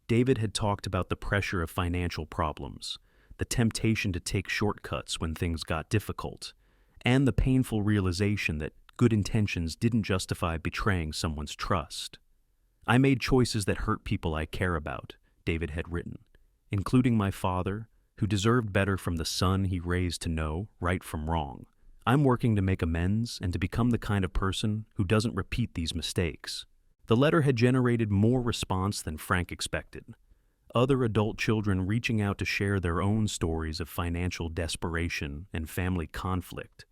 David had talked about the pressure of financial problems, the temptation to take shortcuts when things got difficult, and the painful realization that good intentions didn't justify betraying someone's trust. I made choices that hurt people I care about, David had written, including my father, who deserved better from the son he raised to know right from wrong. I'm working to make amends and to become the kind of person who doesn't repeat these mistakes. The letter had generated more response than Frank expected. Other adult children reaching out to share their own stories of financial desperation and family conflict,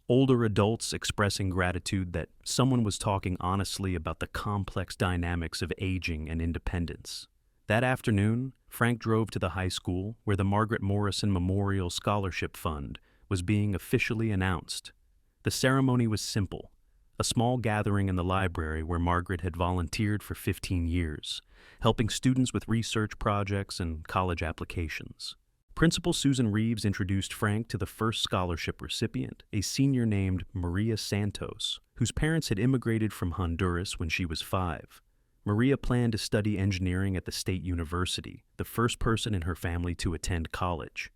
older adults expressing gratitude that someone was talking honestly about the complex dynamics of aging and independence. That afternoon, Frank drove to the high school where the Margaret Morrison Memorial Scholarship Fund was being officially announced. The ceremony was simple, a small gathering in the library where Margaret had volunteered for 15 years, helping students with research projects and college applications. Principal Susan Reeves introduced Frank to the first scholarship recipient, a senior named Maria Santos, whose parents had immigrated from Honduras when she was 5. Maria planned to study engineering at the State University, the first person in her family to attend college.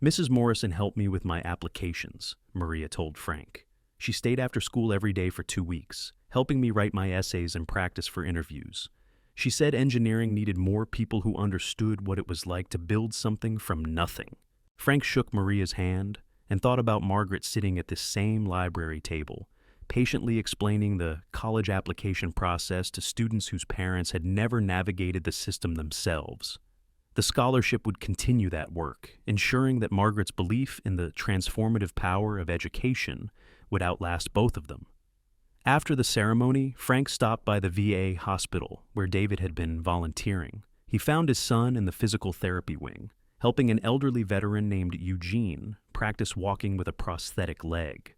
Mrs. Morrison helped me with my applications, Maria told Frank. She stayed after school every day for 2 weeks, helping me write my essays and practice for interviews. She said engineering needed more people who understood what it was like to build something from nothing. Frank shook Maria's hand and thought about Margaret sitting at this same library table, patiently explaining the college application process to students whose parents had never navigated the system themselves. The scholarship would continue that work, ensuring that Margaret's belief in the transformative power of education would outlast both of them. After the ceremony, Frank stopped by the VA hospital where David had been volunteering. He found his son in the physical therapy wing, helping an elderly veteran named Eugene practice walking with a prosthetic leg.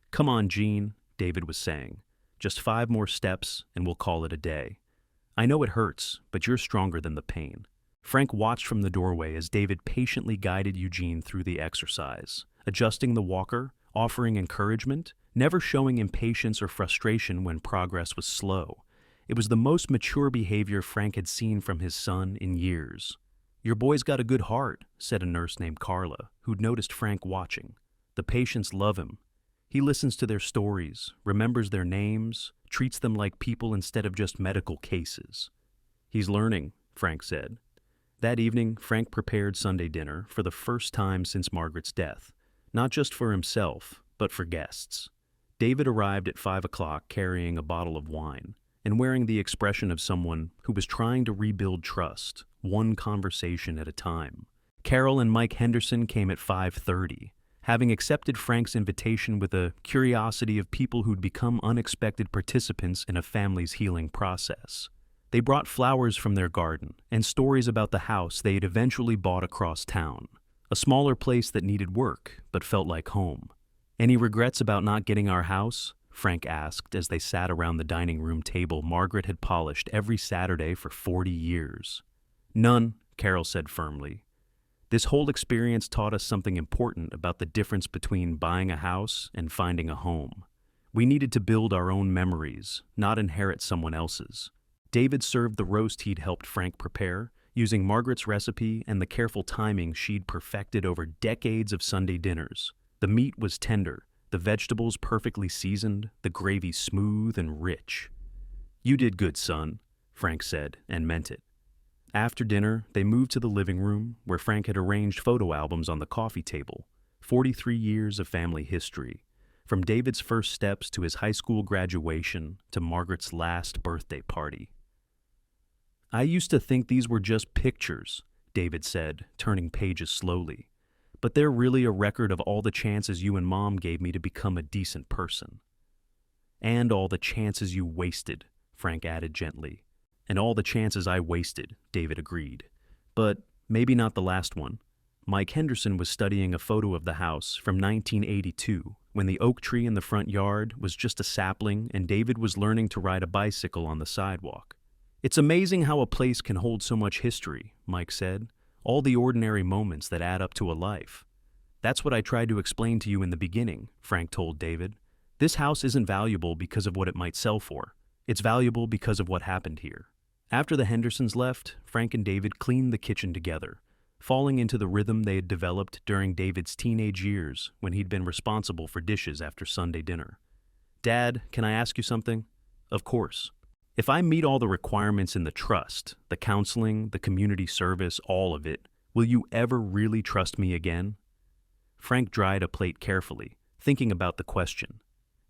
"Come on, Gene," David was saying. "Just 5 more steps and we'll call it a day. I know it hurts, but you're stronger than the pain." Frank watched from the doorway as David patiently guided Eugene through the exercise, adjusting the walker, offering encouragement, never showing impatience or frustration when progress was slow. It was the most mature behavior Frank had seen from his son in years. "Your boy's got a good heart," said a nurse named Carla, who'd noticed Frank watching. "The patients love him. He listens to their stories, remembers their names, treats them like people instead of just medical cases." "He's learning," Frank said. That evening, Frank prepared Sunday dinner for the first time since Margaret's death, not just for himself, but for guests. David arrived at 5 o'clock carrying a bottle of wine and wearing the expression of someone who was trying to rebuild trust, one conversation at a time. Carol and Mike Henderson came at 5:30, having accepted Frank's invitation with a curiosity of people who'd become unexpected participants in a family's healing process. They brought flowers from their garden and stories about the house they had eventually bought across town, a smaller place that needed work but felt like home. "Any regrets about not getting our house?" Frank asked as they sat around the dining room table Margaret had polished every Saturday for 40 years. "None," Carol said firmly. "This whole experience taught us something important about the difference between buying a house and finding a home. We needed to build our own memories, not inherit someone else's." David served the roast he'd helped Frank prepare, using Margaret's recipe and the careful timing she'd perfected over decades of Sunday dinners. The meat was tender, the vegetables perfectly seasoned, the gravy smooth and rich. "You did good, son," Frank said, and meant it. After dinner, they moved to the living room, where Frank had arranged photo albums on the coffee table, 43 years of family history, from David's first steps to his high school graduation to Margaret's last birthday party. "I used to think these were just pictures," David said, turning pages slowly. "But they're really a record of all the chances you and Mom gave me to become a decent person." "And all the chances you wasted," Frank added gently. "And all the chances I wasted," David agreed. "But maybe not the last one." Mike Henderson was studying a photo of the house from 1982, when the oak tree in the front yard was just a sapling and David was learning to ride a bicycle on the sidewalk. "It's amazing how a place can hold so much history," Mike said. "All the ordinary moments that add up to a life." "That's what I tried to explain to you in the beginning," Frank told David. "This house isn't valuable because of what it might sell for. It's valuable because of what happened here." After the Hendersons left, Frank and David cleaned the kitchen together, falling into the rhythm they had developed during David's teenage years when he'd been responsible for dishes after Sunday dinner. "Dad, can I ask you something?" "Of course." "If I meet all the requirements in the trust, the counseling, the community service, all of it, will you ever really trust me again?" Frank dried a plate carefully, thinking about the question.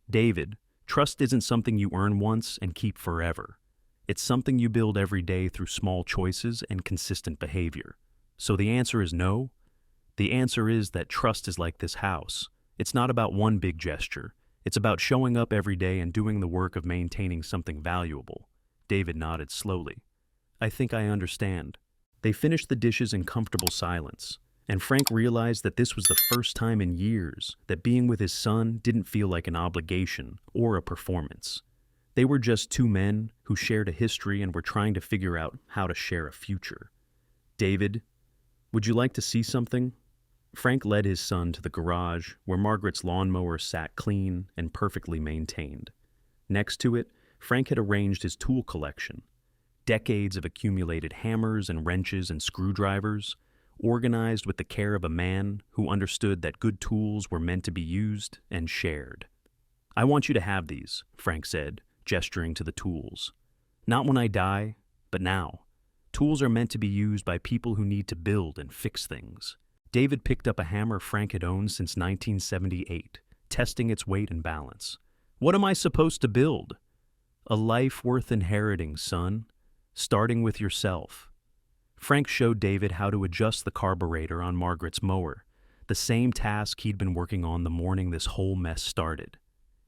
"David, trust isn't something you earn once and keep forever. It's something you build every day through small choices and consistent behavior. So the answer is no? The answer is that trust is like this house. It's not about one big gesture. It's about showing up every day and doing the work of maintaining something valuable. David nodded slowly. I think I understand. They finished the dishes in comfortable silence, and Frank realized that this was the first time in years that being with his son didn't feel like an obligation or a performance. They were just two men who shared a history and were trying to figure out how to share a future. David, would you like to see something? Frank led his son to the garage where Margaret's lawnmower sat clean and perfectly maintained. Next to it, Frank had arranged his tool collection. Decades of accumulated hammers and wrenches and screwdrivers, organized with the care of a man who understood that good tools were meant to be used and shared. I want you to have these, Frank said, gesturing to the tools. Not when I die, but now. Tools are meant to be used by people who need to build and fix things. David picked up a hammer Frank had owned since 1978, testing its weight and balance. What am I supposed to build? A life worth inheriting, son. Starting with yourself. Frank showed David how to adjust the carburetor on Margaret's mower, the same task he'd been working on the morning this whole mess started.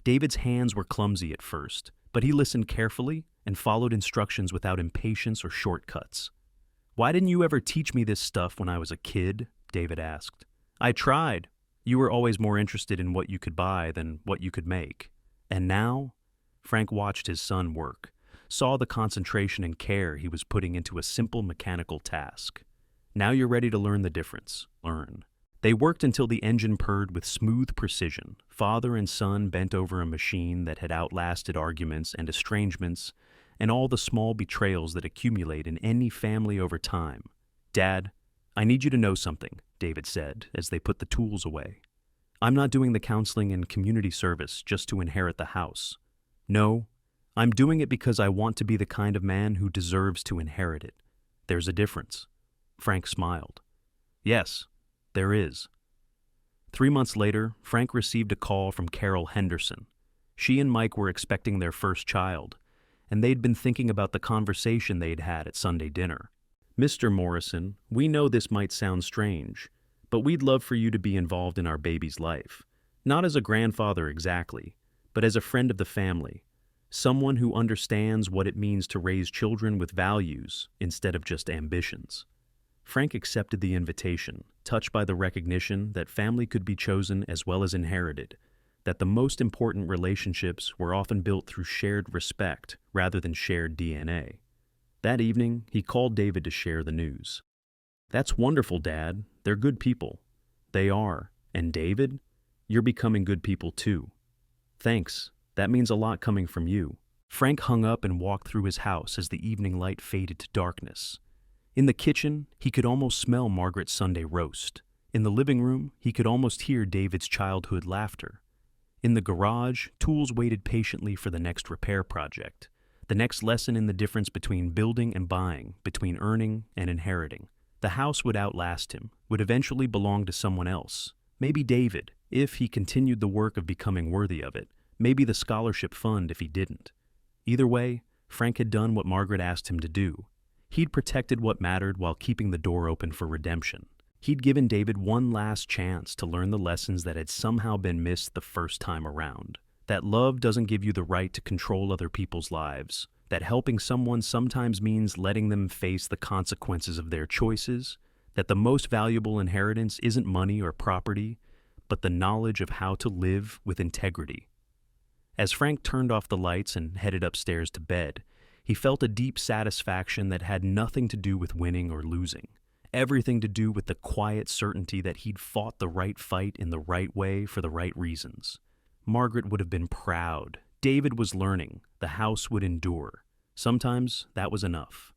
David's hands were clumsy at first, but he listened carefully and followed instructions without impatience or shortcuts. Why didn't you ever teach me this stuff when I was a kid? David asked. I tried. You were always more interested in what you could buy than what you could make. And now? Frank watched his son work, saw the concentration and care he was putting into a simple mechanical task. Now you're ready to learn the difference. Learn. They worked until the engine purred with smooth precision. Father and son bent over a machine that had outlasted arguments and estrangements and all the small betrayals that accumulate in any family over time. Dad, I need you to know something, David said as they put the tools away. I'm not doing the counseling and community service just to inherit the house. No, I'm doing it because I want to be the kind of man who deserves to inherit it. There's a difference. Frank smiled. Yes, there is. 3 months later, Frank received a call from Carol Henderson. She and Mike were expecting their first child, and they'd been thinking about the conversation they'd had at Sunday dinner. Mr. Morrison, we know this might sound strange, but we'd love for you to be involved in our baby's life. Not as a grandfather exactly, but as a friend of the family. Someone who understands what it means to raise children with values instead of just ambitions. Frank accepted the invitation, touched by the recognition that family could be chosen as well as inherited, that the most important relationships were often built through shared respect rather than shared DNA. That evening, he called David to share the news. That's wonderful, Dad. They're good people. They are. And David, you're becoming good people too. Thanks. That means a lot coming from you. Frank hung up and walked through his house as the evening light faded to darkness. In the kitchen, he could almost smell Margaret's Sunday roast. In the living room, he could almost hear David's childhood laughter. In the garage, tools waited patiently for the next repair project, the next lesson in the difference between building and buying, between earning and inheriting. The house would outlast him, would eventually belong to someone else. Maybe David, if he continued the work of becoming worthy of it. Maybe the scholarship fund if he didn't. Either way, Frank had done what Margaret asked him to do. He'd protected what mattered while keeping the door open for redemption. He'd given David one last chance to learn the lessons that had somehow been missed the first time around. That love doesn't give you the right to control other people's lives. That helping someone sometimes means letting them face the consequences of their choices. That the most valuable inheritance isn't money or property, but the knowledge of how to live with integrity. As Frank turned off the lights and headed upstairs to bed, he felt a deep satisfaction that had nothing to do with winning or losing. Everything to do with the quiet certainty that he'd fought the right fight in the right way for the right reasons. Margaret would have been proud. David was learning. The house would endure. Sometimes that was enough.